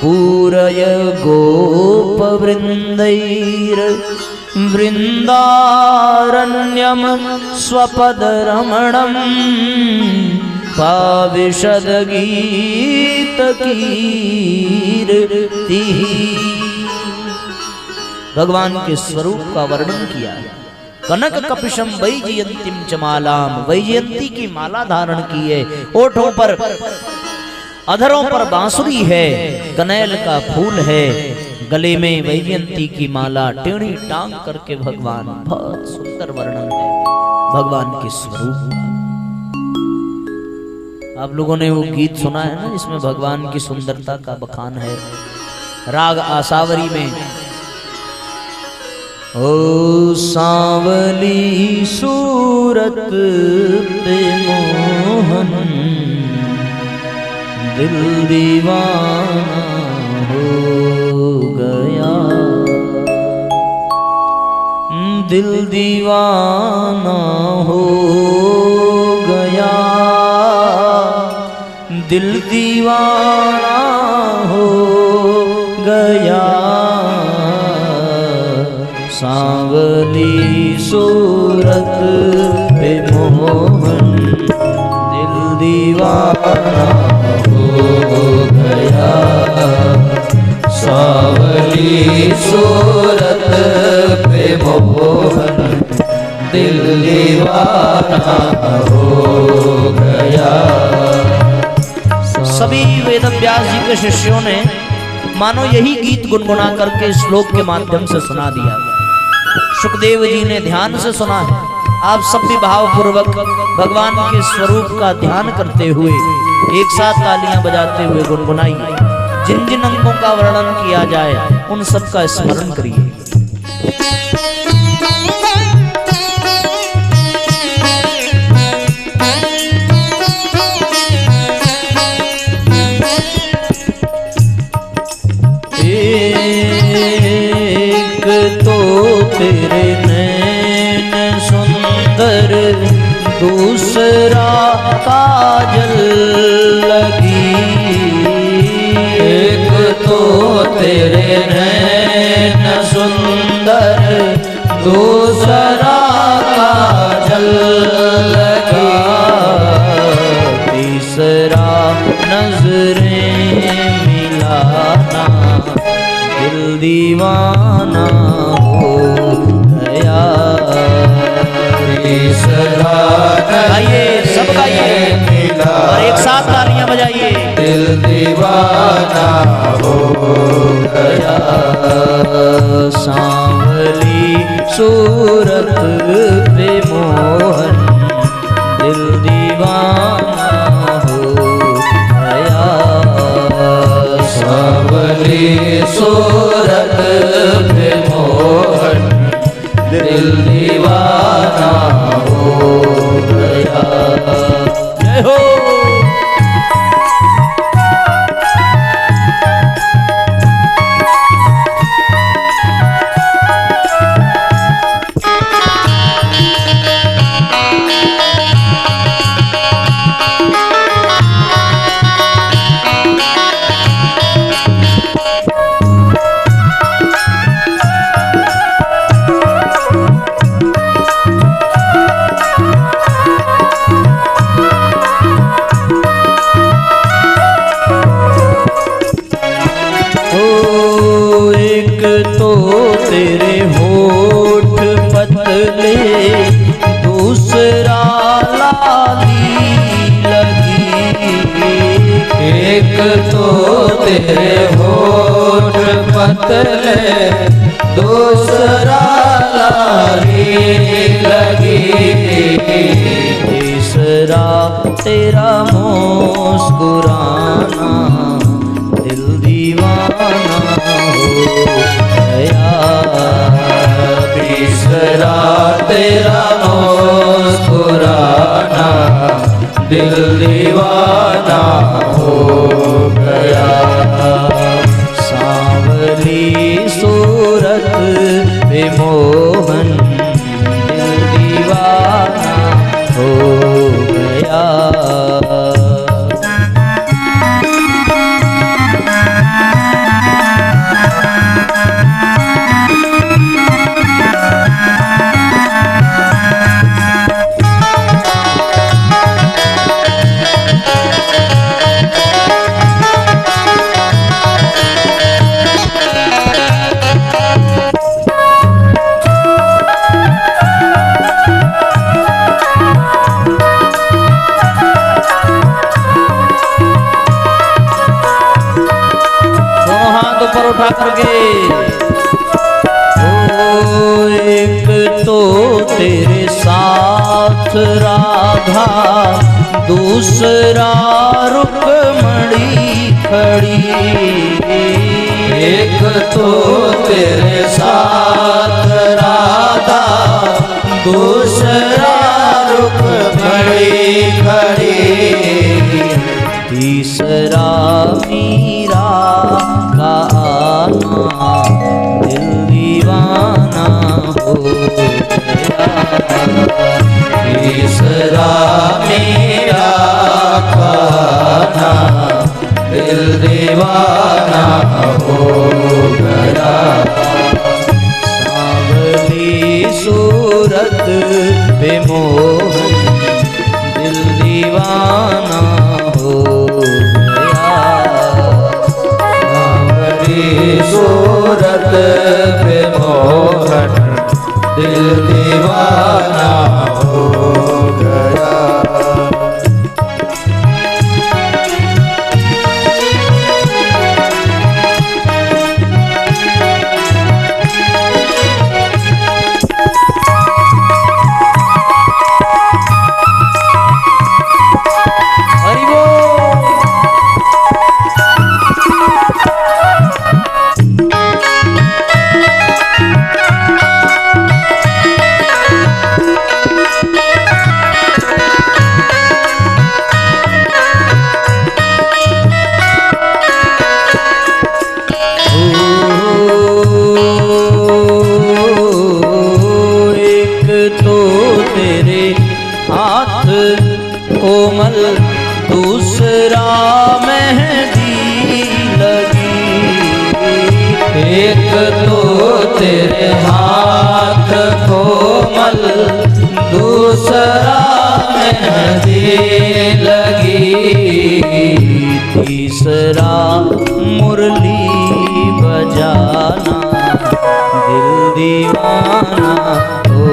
पूरय गोपवृन्दैर् वृन्दारण्यं स्वपदरमणं पाविशदगीतकीर्तिः। भगवान के स्वरूप का वर्णन किया। कनक कपिशम वैजयंतीम च मालाम, वैजयंती की माला धारण की है। ओठों पर अधरों पर बांसुरी है, कनेल का फूल है, गले में वैजयंती की माला टेढ़ी टांग करके भगवान, बहुत सुंदर वर्णन है भगवान के स्वरूप का। आप लोगों ने वो गीत सुना है ना जिसमें भगवान की सुंदरता का बखान है। राग आसावरी में ओ सांवली सूरत पे मोहन दिल दीवाना हो गया, दिल दीवाना हो गया, दिल दीवाना हो गया। सांवली सूरत पे मोहन दिल दीवाना हो गया, सांवली सूरत पे मोहन दिल दीवाना हो गया। सभी वेदव्यास जी के शिष्यों ने मानो यही गीत गुनगुना करके श्लोक के माध्यम से सुना दिया। सुखदेव जी ने ध्यान से सुना है। आप सब भी भावपूर्वक भगवान के स्वरूप का ध्यान करते हुए एक साथ तालियां बजाते हुए गुनगुनाइए। जिन जिन अंगों का वर्णन किया जाए उन सब का स्मरण करिए। एक तो तेरे नैन सुंदर, दूसरा काजल लगी। एक तो तेरे नैन सुंदर, दूसरा काजल लगी। तीसरा नजरें मिलाना दिल दीवाना हो गया। तीसरा गाइए, सब गाइए और एक साथ तालियां बजाइए। दिल दीवाना हो गया। सांवली सूरत पे मोहन दिल दीवाना हो गया। सांवली सूरत पे मोहन दिल दीवाना हो गया। जय हो। तेरे होठ पतले, दूसरा लाली लगी। एक तो तेरे होठ पतले, दूसरा लाली लगी। तीसरा तेरा ठाकुर के। ओ एक तो तेरे साथ राधा, दूसरा रुक्मणी खड़ी। एक तो तेरे साथ राधा, दूसरा रुक्मणी खड़ी। तीसरा मीरा का आना, दिल दीवाना हो गया। तीसरा मीरा का आना, दिल दीवाना हो गया। सांवली सूरत पे मोहन, दिल दीवाना हो गया। सांवली सूरत पे मोहन, दिल दीवाना हो गया। कोमल दूसरा मेहंदी लगी। एक तो तेरे हाथ कोमल, दूसरा मेहंदी लगी। तीसरा मुरली बजाना, दिल दीवाना हो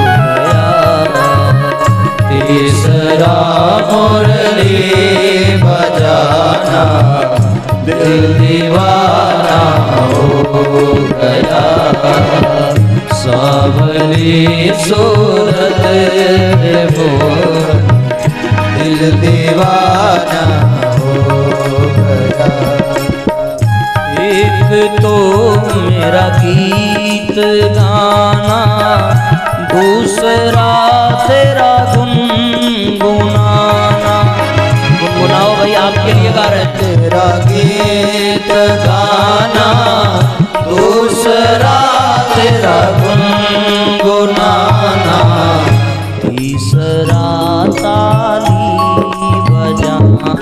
गया। तीसरा मुरली बजाना, दिल दीवाना हो गया। सांवली सूरत पे मोहन, दिल दीवाना हो गया। एक तो मेरा गीत गाना, दूसरा तेरा गुनगुनाना। गुनगुनाओ भाई, आपके लिए गा रहे हैं। तेरा गीत गाना, दूसरा तेरा गुनगुनाना। तीसरा ताली बजाना,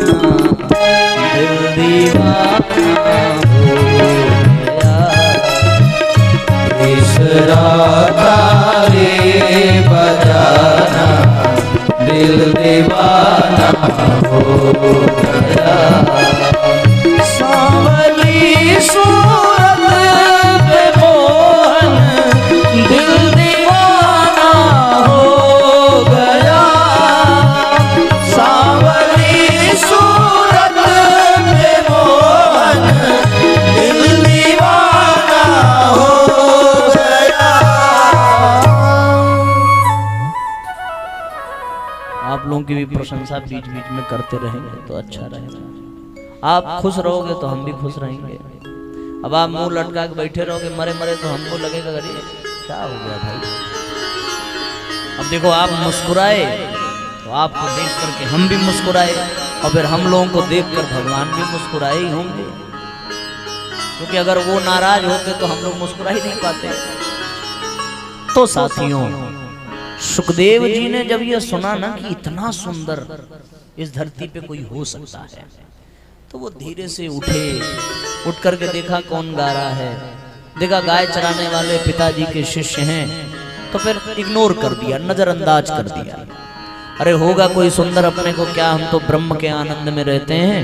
दिल दीवाना हो गया। तीसरा ताली बजाना, दिल दीवाना हो गया। सांवली सूरत पे मोहन, दिल दीवाना हो गया। सांवली सूरत पे मोहन, दिल दीवाना हो गया। आप लोगों की भी प्रशंसा बीच बीच में करते रहेंगे तो अच्छा रहेगा। आप खुश रहोगे तो हम भी खुश रहेंगे। अब आप मुंह लटका के बैठे रहोगे मरे मरे तो हमको लगेगा अरे क्या हो गया भाई। अब देखो आप मुस्कुराए तो आपको देख करके हम भी मुस्कुराए, और फिर हम लोगों को देखकर भगवान भी मुस्कुराए ही होंगे, क्योंकि अगर वो नाराज होते तो हम लोग मुस्कुरा ही नहीं पाते। तो साथियों, सुखदेव जी ने जब ये सुना ना कि इतना सुंदर इस धरती पे कोई हो सकता है, तो वो धीरे से उठे, उठ करके देखा कौन गा रहा है, देखा गाय चराने वाले पिताजी के शिष्य हैं, तो फिर इग्नोर कर दिया, नजरअंदाज कर दिया। अरे होगा कोई सुंदर अपने को क्या, हम तो ब्रह्म के आनंद में रहते हैं,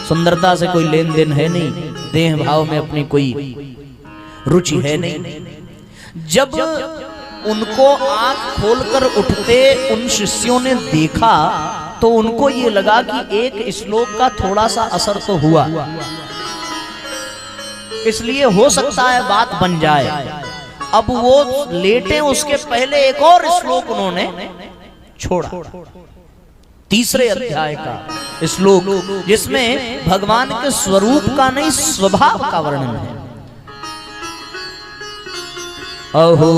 सुंदरता से कोई लेन देन है नहीं, देह भाव में अपनी कोई रुचि है नहीं। जब उनको आंख खोलकर उठते उन शिष्यों ने देखा तो उनको ये लगा कि एक श्लोक का थोड़ा सा असर तो हुआ। इसलिए हो सकता है बात बन जाए। अब वो लेटे उसके पहले एक और श्लोक उन्होंने छोड़ा, तीसरे अध्याय का श्लोक, जिसमें भगवान के स्वरूप का नहीं स्वभाव का वर्णन है। अहो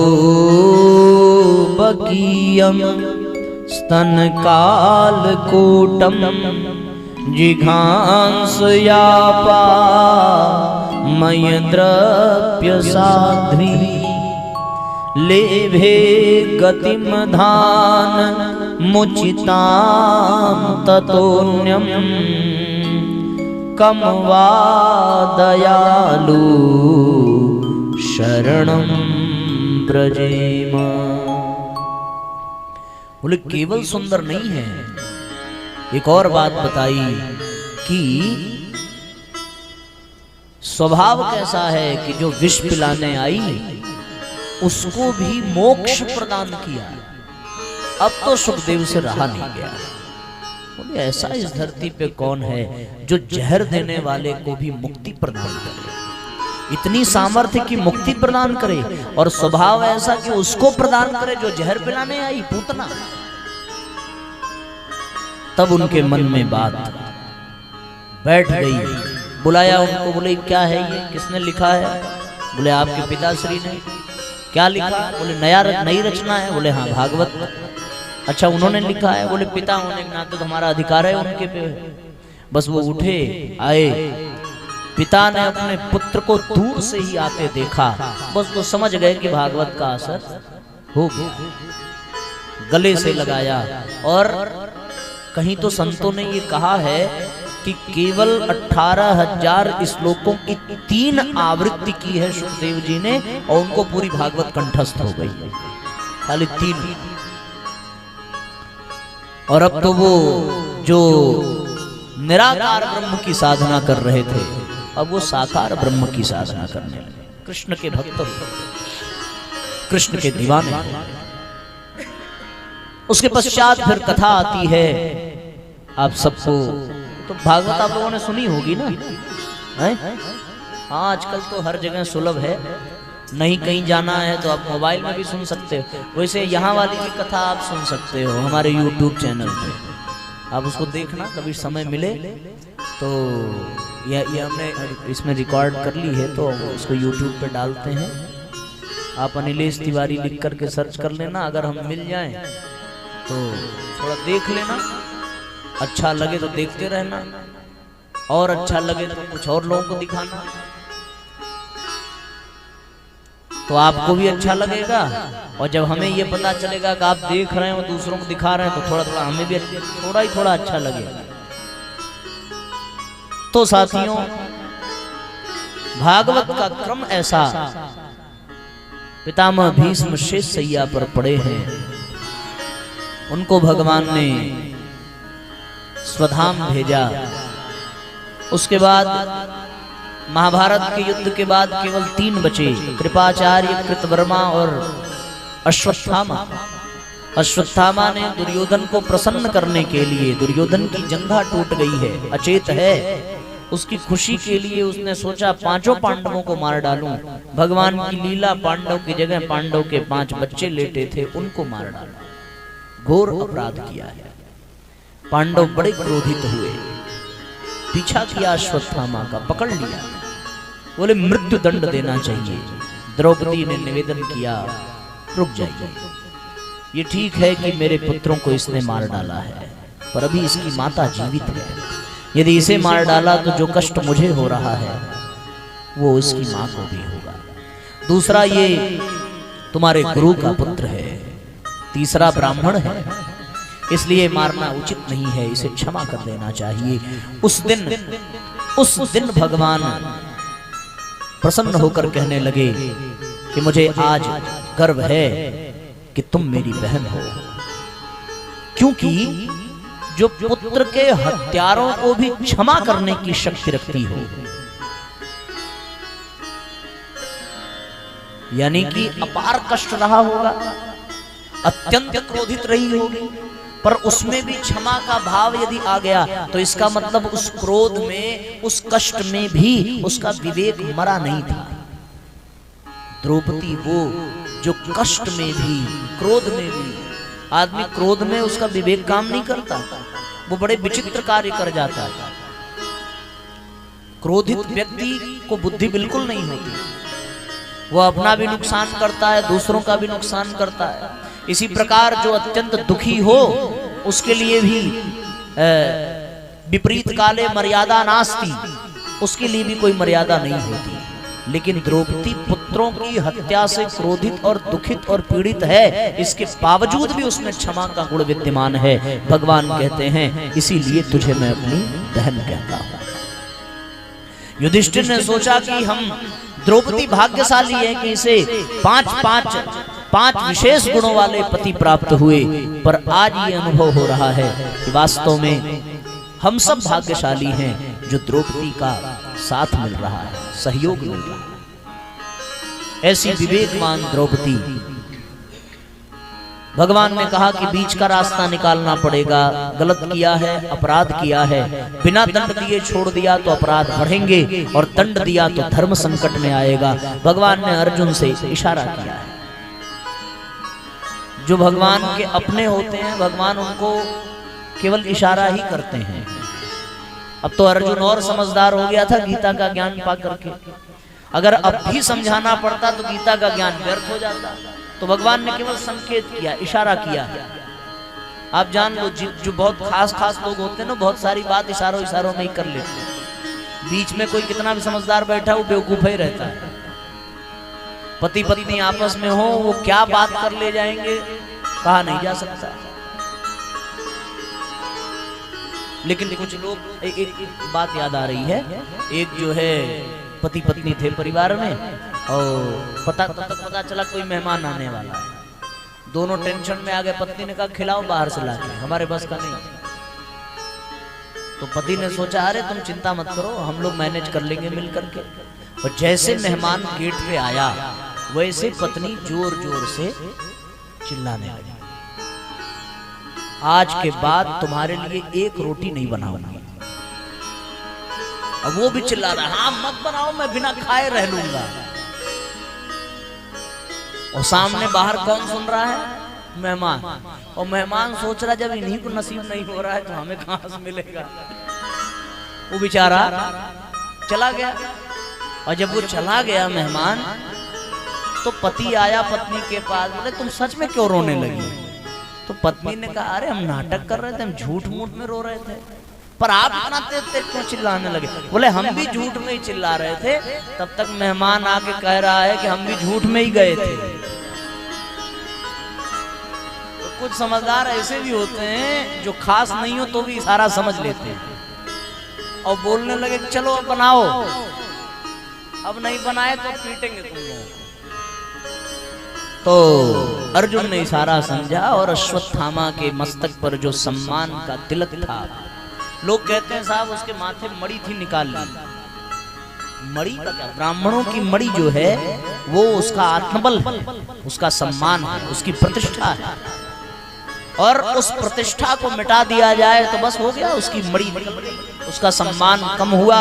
बकीयम स्तन कालकूटम जिघांसयापा मय द्रव्य साध्वी लेभे गतिम धान मुचिताम ततोन्यम कम वा दयालु शरणम ब्रजेम। बोले केवल सुंदर नहीं है, एक और बात बताई कि स्वभाव कैसा है कि जो विष पिलाने आई उसको भी मोक्ष प्रदान किया। अब तो सुखदेव से रहा नहीं गया। बोले ऐसा इस धरती पे कौन है जो जहर देने वाले को भी मुक्ति प्रदान करे, इतनी सामर्थ्य की मुक्ति प्रदान करे, और स्वभाव ऐसा कि उसको प्रदान करे जो जहर पिलाने आई, पूतना। तब उनके मन में बात बैठ गई। बुलाया उनको, बोले क्या है ये, किसने लिखा है? बोले आपके पिताश्री ने। क्या लिखा? बोले नई रचना है। बोले हाँ भागवत। अच्छा उन्होंने लिखा है? बोले पिता होने के नाते तो हमारा अधिकार है उनके पे। बस वो उठे आए, पिता ने अपने पुत्र को दूर से ही आते देखा, बस वो समझ गए कि भागवत का असर हो गया। गले से लगाया, और कहीं तो संतों ने ये कहा है कि केवल 18,000 श्लोकों की 3 आवृत्ति की है सुखदेव जी ने, और उनको पूरी भागवत कंठस्थ हो गई, खाली 3। और अब तो वो जो निराकार ब्रह्म की साधना कर रहे थे, अब वो साकार ब्रह्म की साधना करने लगे। कृष्ण के भक्त, कृष्ण के दीवाने। उसके पश्चात फिर कथा आती है, आप सबको तो भागवत आप लोगों ने सुनी होगी ना, है? हाँ आजकल तो हर जगह सुलभ है, नहीं कहीं जाना है तो आप मोबाइल में भी सुन सकते हो। वैसे यहाँ वाली की कथा आप सुन सकते हो हमारे YouTube चैनल पे, आप उसको देखना कभी समय मिले तो। ये हमने इसमें रिकॉर्ड कर ली है तो उसको YouTube पे डालते हैं। आप अनिलेश तिवारी लिख करके सर्च कर लेना, अगर हम मिल जाएं तो थोड़ा देख लेना, अच्छा लगे तो देखते रहना, और अच्छा लगे तो कुछ और लोगों को दिखाना, तो आपको भी अच्छा लगेगा। और जब हमें ये पता चलेगा कि आप देख रहे हैं और दूसरों को दिखा रहे हैं तो थोड़ा थोड़ा हमें भी थोड़ा अच्छा लगेगा। तो साथियों, भागवत का क्रम ऐसा, पितामह भीष्म शेष सैया पर पड़े हैं, उनको भगवान ने स्वधाम भेजा। उसके बाद महाभारत के युद्ध के बाद केवल 3 बचे, कृपाचार्य, कृतवर्मा और अश्वत्थामा। अश्वत्थामा ने दुर्योधन को प्रसन्न करने के लिए, दुर्योधन की जंघा टूट गई है, अचेत है, उसकी खुशी के लिए उसने सोचा 5 पांडवों को मार डालूं। भगवान की लीला, पांडव की जगह पांडव के 5 बच्चे लेटे थे उनको मार डाला। घोर अपराध किया है। पांडव बड़े क्रोधित हुए, पीछा किया अश्वत्थामा का, पकड़ लिया, बोले मृत्यु दंड देना चाहिए। द्रौपदी ने निवेदन किया, रुक जाइए, ये ठीक है कि मेरे पुत्रों को इसने मार डाला है, पर अभी इसकी माता जीवित है, यदि इसे मार डाला तो जो कष्ट मुझे हो रहा है वो इसकी मां को भी होगा। दूसरा, ये तुम्हारे गुरु का पुत्र है, तीसरा ब्राह्मण है, इसलिए मारना उचित नहीं है, इसे क्षमा कर देना चाहिए। उस दिन भगवान प्रसन्न होकर कहने लगे कि मुझे आज गर्व है कि तुम मेरी बहन हो, क्योंकि जो पुत्र के हत्यारों को भी क्षमा करने की शक्ति रखती हो, यानी कि अपार कष्ट रहा होगा, अत्यंत क्रोधित रही होगी, पर उसमें भी क्षमा का भाव यदि आ गया तो इसका मतलब उस क्रोध में, उस कष्ट में भी उसका विवेक मरा नहीं था। द्रौपदी वो जो कष्ट में भी, क्रोध में भी, आदमी क्रोध में उसका विवेक काम नहीं करता, वो बड़े विचित्र कार्य कर जाता है। क्रोधित व्यक्ति को बुद्धि बिल्कुल नहीं होती, वो अपना भी नुकसान करता है, दूसरों का भी नुकसान करता है। इसी प्रकार जो अत्यंत दुखी हो उसके लिए भी विपरीत काले मर्यादा नास्ति, उसके लिए भी कोई मर्यादा नहीं होती। लेकिन द्रौपदी पुत्रों की हत्या से क्रोधित और दुखित और पीड़ित है, इसके बावजूद भी उसमें क्षमा का गुण विद्यमान है। भगवान कहते हैं इसीलिए तुझे मैं अपनी बहन कहता हूं। युधिष्ठिर ने सोचा कि हम द्रौपदी भाग्यशाली है कि इसे पांच विशेष गुणों वाले पति प्राप्त हुए, पर आज ये अनुभव हो रहा है कि वास्तव में हम सब भाग्यशाली हैं जो द्रौपदी का साथ मिल रहा है, सहयोग मिल रहा है। ऐसी विवेकवान द्रौपदी, भगवान ने कहा कि बीच का रास्ता निकालना पड़ेगा। गलत किया है, अपराध किया है, बिना दंड दिए छोड़ दिया तो अपराध बढ़ेंगे, और दंड दिया तो धर्म संकट में आएगा। भगवान ने अर्जुन से इशारा किया है। जो भगवान के अपने होते हैं, भगवान उनको केवल इशारा ही करते हैं। अब तो अर्जुन और समझदार हो गया था गीता का ज्ञान पा करके। अगर अब भी समझाना पड़ता तो गीता का ज्ञान व्यर्थ हो जाता। तो भगवान ने केवल संकेत किया, इशारा किया। आप जान लो, जो बहुत खास लोग होते हैं ना, बहुत सारी बात इशारों में ही कर लेते हैं। बीच में कोई कितना भी समझदार बैठा वो बेवकूफ ही रहता है। पति पत्नी आपस में हो, वो क्या बात कर ले जाएंगे कहा नहीं जा सकता। लेकिन कुछ लोग, एक बात याद आ रही है, एक जो है पति पत्नी थे परिवार में, और पता चला कोई मेहमान आने वाला है। दोनों टेंशन में आ गए। पत्नी ने कहा खिलाओ बाहर से लाके, हमारे बस का नहीं। तो पति ने सोचा अरे तुम चिंता मत करो, हम लोग मैनेज कर लेंगे मिल करके। और जैसे मेहमान गेट पे आया वैसे पत्नी जोर जोर से चिल्लाने लगी, आज के बाद तुम्हारे लिए एक रोटी नहीं बनाऊंगी। अब वो भी चिल्ला रहा, हाँ मत बनाओ, मैं बिना खाए रह लूंगा। और सामने बाहर कौन सुन रहा है? मेहमान। और मेहमान सोच रहा जब इन्हीं को नसीब नहीं हो रहा है तो हमें कहां से मिलेगा। वो बेचारा चला गया। और जब वो चला गया मेहमान, तो पति आया पत्नी के पास, बोले तुम सच में क्यों रोने लगी? तो पत्नी ने कहा अरे हम नाटक कर रहे थे, हम झूठ मूठ में रो रहे थे, पर आप इतना तेज क्यों चिल्लाने लगे? बोले हम भी झूठ में ही चिल्ला रहे थे। तब तक मेहमान आके कह रहा है कि हम भी झूठ में ही गए थे। तो कुछ समझदार ऐसे भी होते हैं जो खास नहीं हो तो भी इशारा समझ लेते हैं और बोलने लगे चलो अब बनाओ, अब नहीं बनाए तो पीटेंगे तुम लोग। तो अर्जुन ने इशारा समझा और अश्वत्थामा के मस्तक पर जो सम्मान का तिलक था, लोग कहते हैं साहब उसके माथे मणि थी, निकाल ली। मणि का क्या? ब्राह्मणों की मणि जो है वो उसका आत्मबल है, उसका सम्मान है, उसकी प्रतिष्ठा है। और उस प्रतिष्ठा को मिटा दिया जाए तो बस हो गया, उसकी मणि, उसका सम्मान कम हुआ,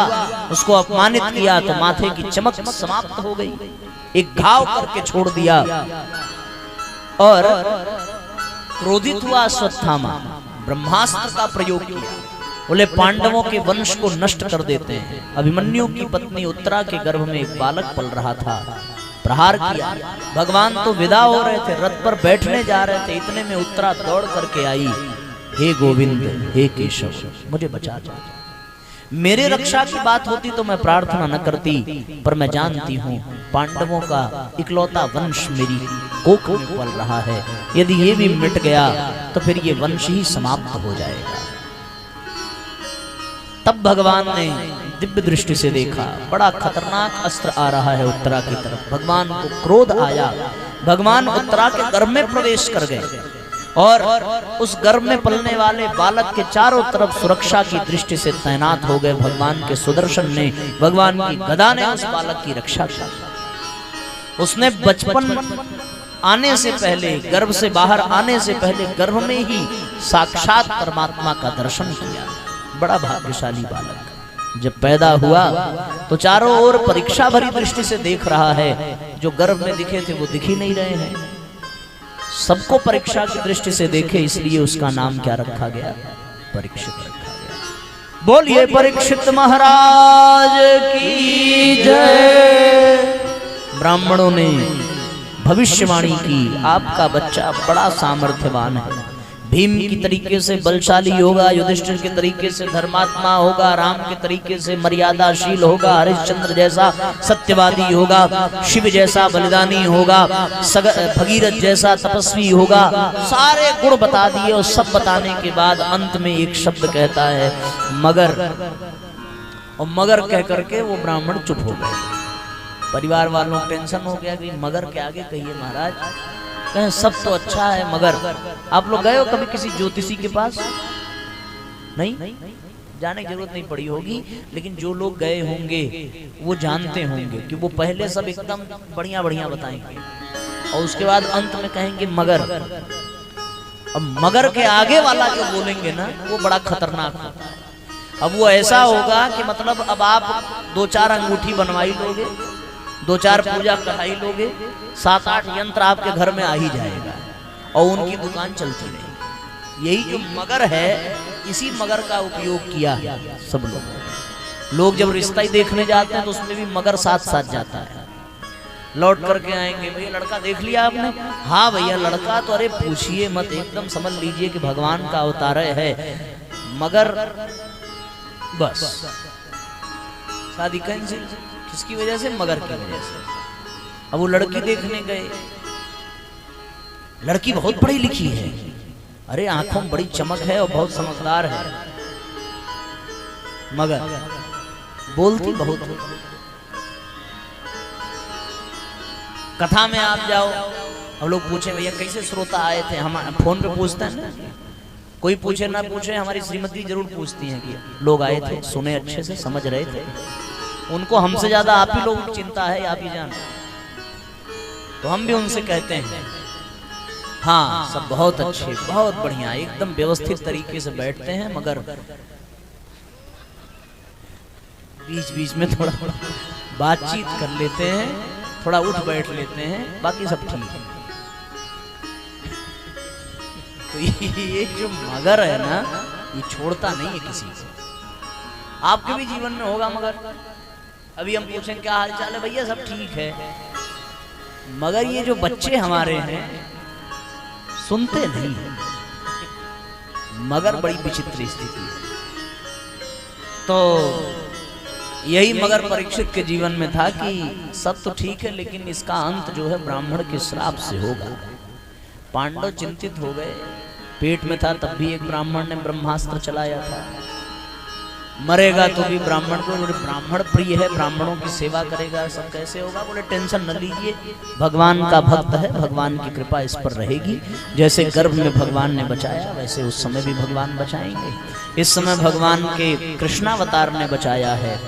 उसको अपमानित किया तो माथे की चमक समाप्त हो गई, एक घाव करके छोड़ दिया। और क्रोधित हुआ अश्वत्थामा, ब्रह्मास्त्र का प्रयोग किया, बोले पांडवों के वंश को नष्ट कर देते हैं। अभिमन्यु की पत्नी उत्तरा के गर्भ में एक बालक पल रहा था, प्रहार किया। भगवान तो विदा हो रहे थे, रथ पर बैठने जा रहे थे, इतने में उत्तरा दौड़ करके आई, हे गोविंद, हे केशव, मुझे बचा जा। मेरे रक्षा की बात होती तो मैं प्रार्थना न करती, पर मैं जानती हूँ पांडवों का इकलौता वंश मेरी कोख में पल रहा है, यदि ये भी मिट गया तो फिर ये वंश ही समाप्त हो जाएगा। तब भगवान ने दिव्य दृष्टि से देखा, बड़ा खतरनाक अस्त्र आ रहा है उत्तरा की तरफ। भगवान को क्रोध आया, भगवान उत्तरा के गर्भ में प्रवेश कर गए और उस गर्भ में पलने वाले बालक के चारों तरफ सुरक्षा की दृष्टि से तैनात हो गए। भगवान के सुदर्शन ने, भगवान की गदा ने उस बालक की रक्षा की। उसने बचपन आने से पहले, गर्भ से बाहर आने से पहले गर्भ में ही साक्षात परमात्मा का दर्शन किया। बड़ा भाग्यशाली बालक। जब पैदा हुआ तो चारों ओर परीक्षा भरी दृष्टि से देख रहा है। जो गर्भ में दिखे थे वो दिख ही नहीं रहे हैं। सबको परीक्षा की दृष्टि से देखे, इसलिए उसका नाम क्या रखा गया? परीक्षित रखा गया। बोलिए परीक्षित महाराज की जय। ब्राह्मणों ने भविष्यवाणी की, आपका बच्चा बड़ा सामर्थ्यवान है, भीम की तरीके से बलशाली होगा, युधिष्ठिर के तरीके से धर्मात्मा होगा, राम के तरीके से मर्यादाशील होगा, हरिश्चंद्र जैसा सत्यवादी होगा, शिव जैसा बलिदानी होगा, भगीरथ जैसा तपस्वी होगा। सारे गुण बता दिए और सब बताने के बाद अंत में एक शब्द कहता है मगर। और मगर कह करके वो ब्राह्मण चुप हो गए। परिवार वालों को टेंशन हो गया कि मगर के आगे कहिए महाराज, कहें सब तो अच्छा है मगर। आप लोग गए हो कभी किसी ज्योतिषी के पास? नहीं, जाने की जरूरत नहीं पड़ी होगी, लेकिन जो लोग गए होंगे वो जानते होंगे कि वो पहले सब एकदम बढ़िया बढ़िया बताएंगे और उसके बाद अंत में कहेंगे मगर। अब मगर के आगे वाला जो बोलेंगे ना वो बड़ा खतरनाक होता है। अब वो ऐसा होगा कि मतलब अब आप 2-4 अंगूठी बनवाई लोगे, 2-4 पूजा कराई लोगे, 7-8 यंत्र आपके घर में आ ही जाएगा और उनकी दुकान चलती नहीं। यही जो मगर है, इसी मगर का उपयोग किया है सब लोग। जब रिश्ता ही देखने जाते हैं तो उसमें भी मगर साथ साथ जाता है। लौट करके आएंगे, भैया लड़का देख लिया आपने? हाँ भैया लड़का तो अरे पूछिए मत, एकदम समझ लीजिए कि भगवान का अवतार है। मगर बस शादी कैंसिल, किसकी वजह से? मगर की वजह से। अब वो लड़की देखने गए, लड़की बहुत पढ़ी लिखी है, अरे आंखों में बड़ी चमक है और बहुत समझदार है, मगर बोलती बहुत है। कथा में आप जाओ, अब लोग पूछे भैया कैसे श्रोता आए थे, हम फोन पे पूछते हैं ना, कोई पूछे ना पूछे हमारी श्रीमती जरूर पूछती हैं कि लोग आए थे, सुने अच्छे से, समझ रहे थे। उनको हमसे ज्यादा आप ही लोगों की चिंता है, आप ही जान। तो हम भी उनसे कहते हैं हाँ सब बहुत अच्छे, बहुत बढ़िया, एकदम व्यवस्थित तरीके से बैठते हैं, मगर बीच बीच में थोड़ा बातचीत कर लेते हैं, थोड़ा उठ बैठ लेते हैं, बाकी सब ठीक है। तो ये जो मगर है ना, ये छोड़ता नहीं है किसी को। आपके भी जीवन में होगा मगर। अभी हम पूछें क्या हाल चाल है, भैया सब ठीक है, मगर ये जो बच्चे हमारे हैं सुनते नहीं है। मगर बड़ी विचित्र स्थिति है। तो यही मगर परीक्षित के जीवन में था कि सब तो ठीक है, लेकिन इसका अंत जो है ब्राह्मण के श्राप से होगा। पांडव चिंतित हो गए, पेट में था तब भी एक ब्राह्मण ने ब्रह्मास्त्र चलाया था, मरेगा तो भी ब्राह्मण को, बोले ब्राह्मण प्रिय है, ब्राह्मणों की सेवा करेगा, सब कैसे होगा? बोले टेंशन न लीजिए, भगवान का भक्त है, भगवान की कृपा इस पर रहेगी। जैसे गर्भ में भगवान ने बचाया, वैसे उस समय भी भगवान बचाएंगे। इस समय भगवान के कृष्णावतार ने बचाया है,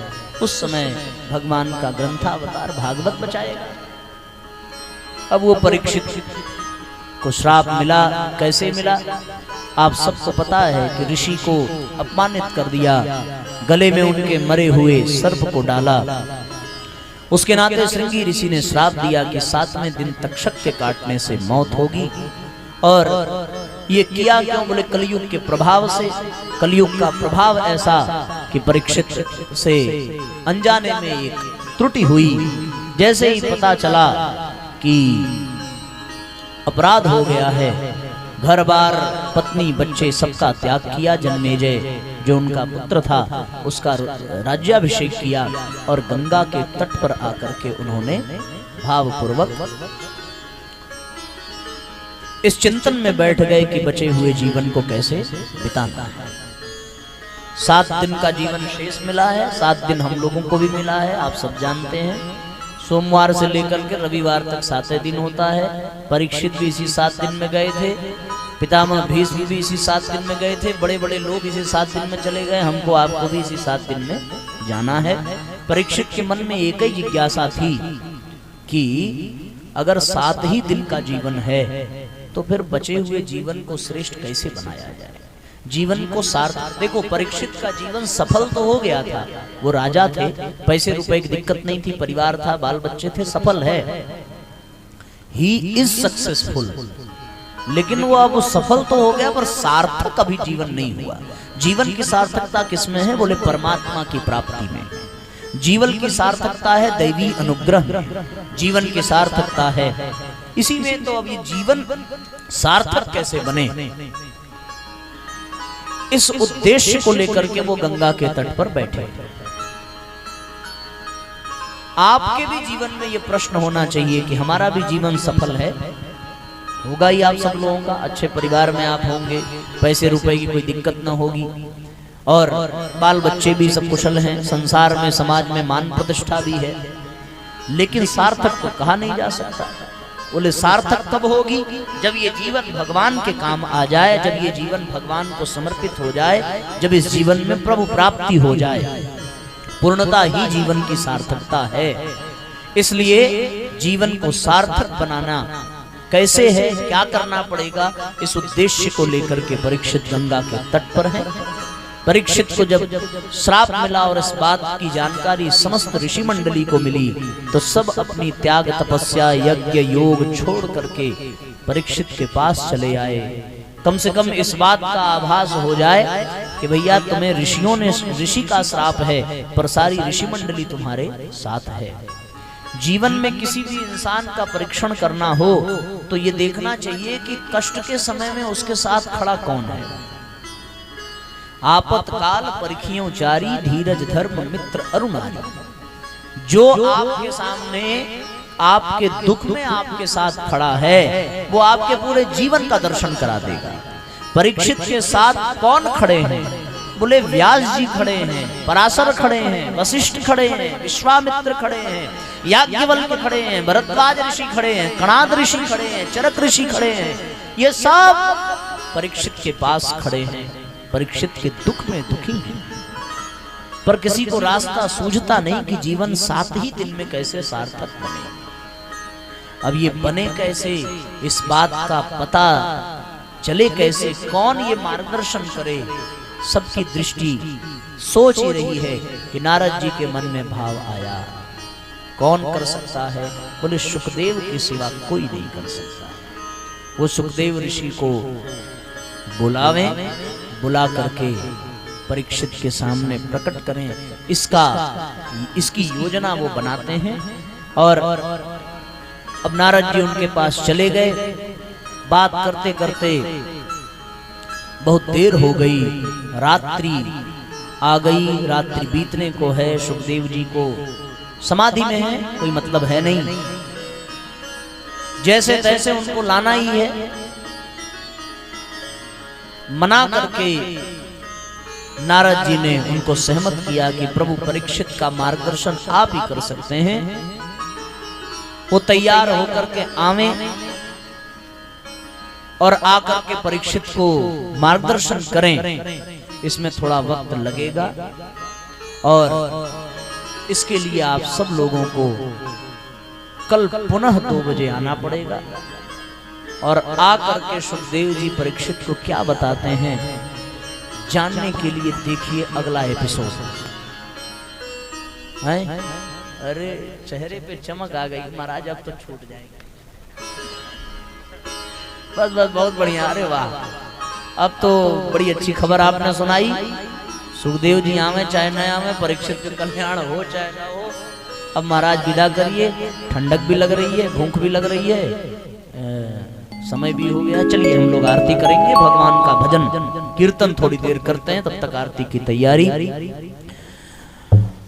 उस समय भगवान का ग्रंथावतार भागवत बचाएगा। अब वो परीक्षित को श्राप मिला, कैसे मिला? आप सबको पता है कि ऋषि को अपमानित कर दिया, गले में उनके मरे हुए सर्प को डाला। उसके नाते श्रृंगी ऋषि ने श्राप दिया कि 7वें दिन तक्षक के काटने से मौत होगी। और ये किया क्यों? बोले कलयुग के प्रभाव से। कलयुग का प्रभाव ऐसा कि परीक्षित से अनजाने में एक त्रुटि हुई। जैसे ही पता चला कि अपराध हो गया है, घर बार पत्नी बच्चे सबका त्याग किया, जन्मेजय जो उनका पुत्र था उसका राज्याभिषेक किया और गंगा के तट पर आकर के उन्होंने भावपूर्वक इस चिंतन में बैठ गए कि बचे हुए जीवन को कैसे बिताना है। 7 दिन का जीवन शेष मिला है, 7 दिन हम लोगों को भी मिला है, आप सब जानते हैं। सोमवार से लेकर के रविवार तक 7 दिन होता है। परीक्षित भी इसी 7 दिन में गए थे, पितामह भीष्म भी इसी 7 दिन में गए थे, बड़े बड़े लोग इसी 7 दिन में चले गए, हमको आपको भी इसी 7 दिन में जाना है। परीक्षित के मन में एक ही जिज्ञासा थी कि अगर 7 ही दिन का जीवन है तो फिर बचे हुए जीवन को श्रेष्ठ कैसे बनाया जाए? जीवन को सार्थक, देखो परीक्षित का जीवन सफल तो हो गया था, वो राजा थे, पैसे रुपए की दिक्कत नहीं थी, परिवार था, बाल बच्चे थे, सफल है, ही इज सक्सेसफुल। लेकिन वो अब सफल तो हो गया पर सार्थक अभी जीवन नहीं हुआ। जीवन की सार्थकता किसमें है? बोले परमात्मा की प्राप्ति में। जीवन की सार्थकता है दैवी अनुग्रह, जीवन की सार्थकता है इसी में। तो अब ये जीवन सार्थक कैसे बने, इस उद्देश्य को लेकर के वो गंगा के तट पर बैठे। आपके भी जीवन में ये प्रश्न होना चाहिए कि हमारा भी जीवन सफल है? होगा ही आप सब लोगों का, अच्छे परिवार में आप होंगे, पैसे रुपए की कोई दिक्कत ना होगी, और बाल बच्चे भी सब कुशल हैं, संसार में समाज में मान प्रतिष्ठा भी है। लेकिन सार्थक तो कहा नहीं जा सकता। बोले सार्थक कब होगी? जब ये जीवन भगवान के काम आ जाए, जब ये जीवन भगवान को समर्पित हो जाए, जब इस जीवन में प्रभु प्राप्ति हो जाए। पूर्णता ही जीवन की सार्थकता है। इसलिए जीवन को सार्थक बनाना कैसे है, क्या करना पड़ेगा, इस उद्देश्य को लेकर के परीक्षित गंगा के तट पर है। परीक्षित को जब श्राप मिला और इस बात की जानकारी समस्त ऋषि मंडली को मिली तो सब अपनी त्याग तपस्या यज्ञ योग छोड़ करके परीक्षित के पास चले आए। कम से कम इस बात का आभास हो जाए कि भैया तुम्हें ऋषियों ने, ऋषि का श्राप है पर सारी ऋषि मंडली तुम्हारे साथ है। जीवन में किसी भी इंसान का परीक्षण करना हो तो ये देखना चाहिए कि कष्ट के समय में उसके साथ खड़ा कौन है। आपतकाल परिखियों चारी, धीरज धर्म मित्र अरुणारी। जो आपके सामने आपके दुख में आपके साथ खड़ा है वो आपके पूरे जीवन का दर्शन करा देगा। परीक्षित के साथ कौन खड़े हैं? बोले व्यास जी खड़े हैं, पराशर खड़े हैं, वशिष्ठ खड़े हैं, विश्वामित्र खड़े हैं, याज्ञवल्क्य खड़े हैं, भरद्वाज ऋषि खड़े हैं, कणाद ऋषि खड़े हैं, चरक ऋषि खड़े हैं। ये सब परीक्षित के पास खड़े हैं, परीक्षित के दुख में दुखी हैं। पर किसी को रास्ता सूझता नहीं कि जीवन 7 ही दिन में कैसे सार्थक बने। अब ये बने कैसे, इस बात का पता चले कैसे, कौन ये मार्गदर्शन करे। सबकी दृष्टि सोच ही रही है कि नारद जी के मन में भाव आया, कौन कर सकता है? बोले सुखदेव के सिवा कोई नहीं कर सकता। वो सुखदेव ऋषि को बुलावे, बुला करके परीक्षित के सामने प्रकट करें, इसकी योजना वो बनाते हैं। और अब नारद जी उनके पास चले गए। बात करते करते बहुत देर हो गई, रात्रि आ गई, रात्रि बीतने को है। सुखदेव जी को समाधि में है, कोई मतलब है नहीं, जैसे तैसे उनको लाना ही है। मना करके नारद जी ने उनको सहमत किया कि प्रभु परीक्षित का मार्गदर्शन आप ही कर सकते हैं। वो तैयार होकर के आवे और आकर के परीक्षित को मार्गदर्शन करें। इसमें थोड़ा वक्त लगेगा और इसके लिए आप सब लोगों को कल पुनः 2 बजे आना पड़ेगा। और आकर के सुखदेव जी परीक्षित को क्या बताते हैं जानने के लिए देखिए अगला एपिसोड। अरे चेहरे पे चमक आ गई महाराज, अब तो छूट जाएगा। बस बस बहुत बढ़िया, अरे वाह, अब तो बड़ी अच्छी खबर आपने सुनाई। सुखदेव जी आवे चाहे न आवे, परीक्षित के कल्याण हो चाहे न हो। अब महाराज विदा करिए, ठंडक भी लग रही है, भूख भी लग रही है, समय भी हो गया। चलिए हम लोग आरती करेंगे, भगवान का भजन कीर्तन थोड़ी देर करते हैं, तब तक आरती की तैयारी।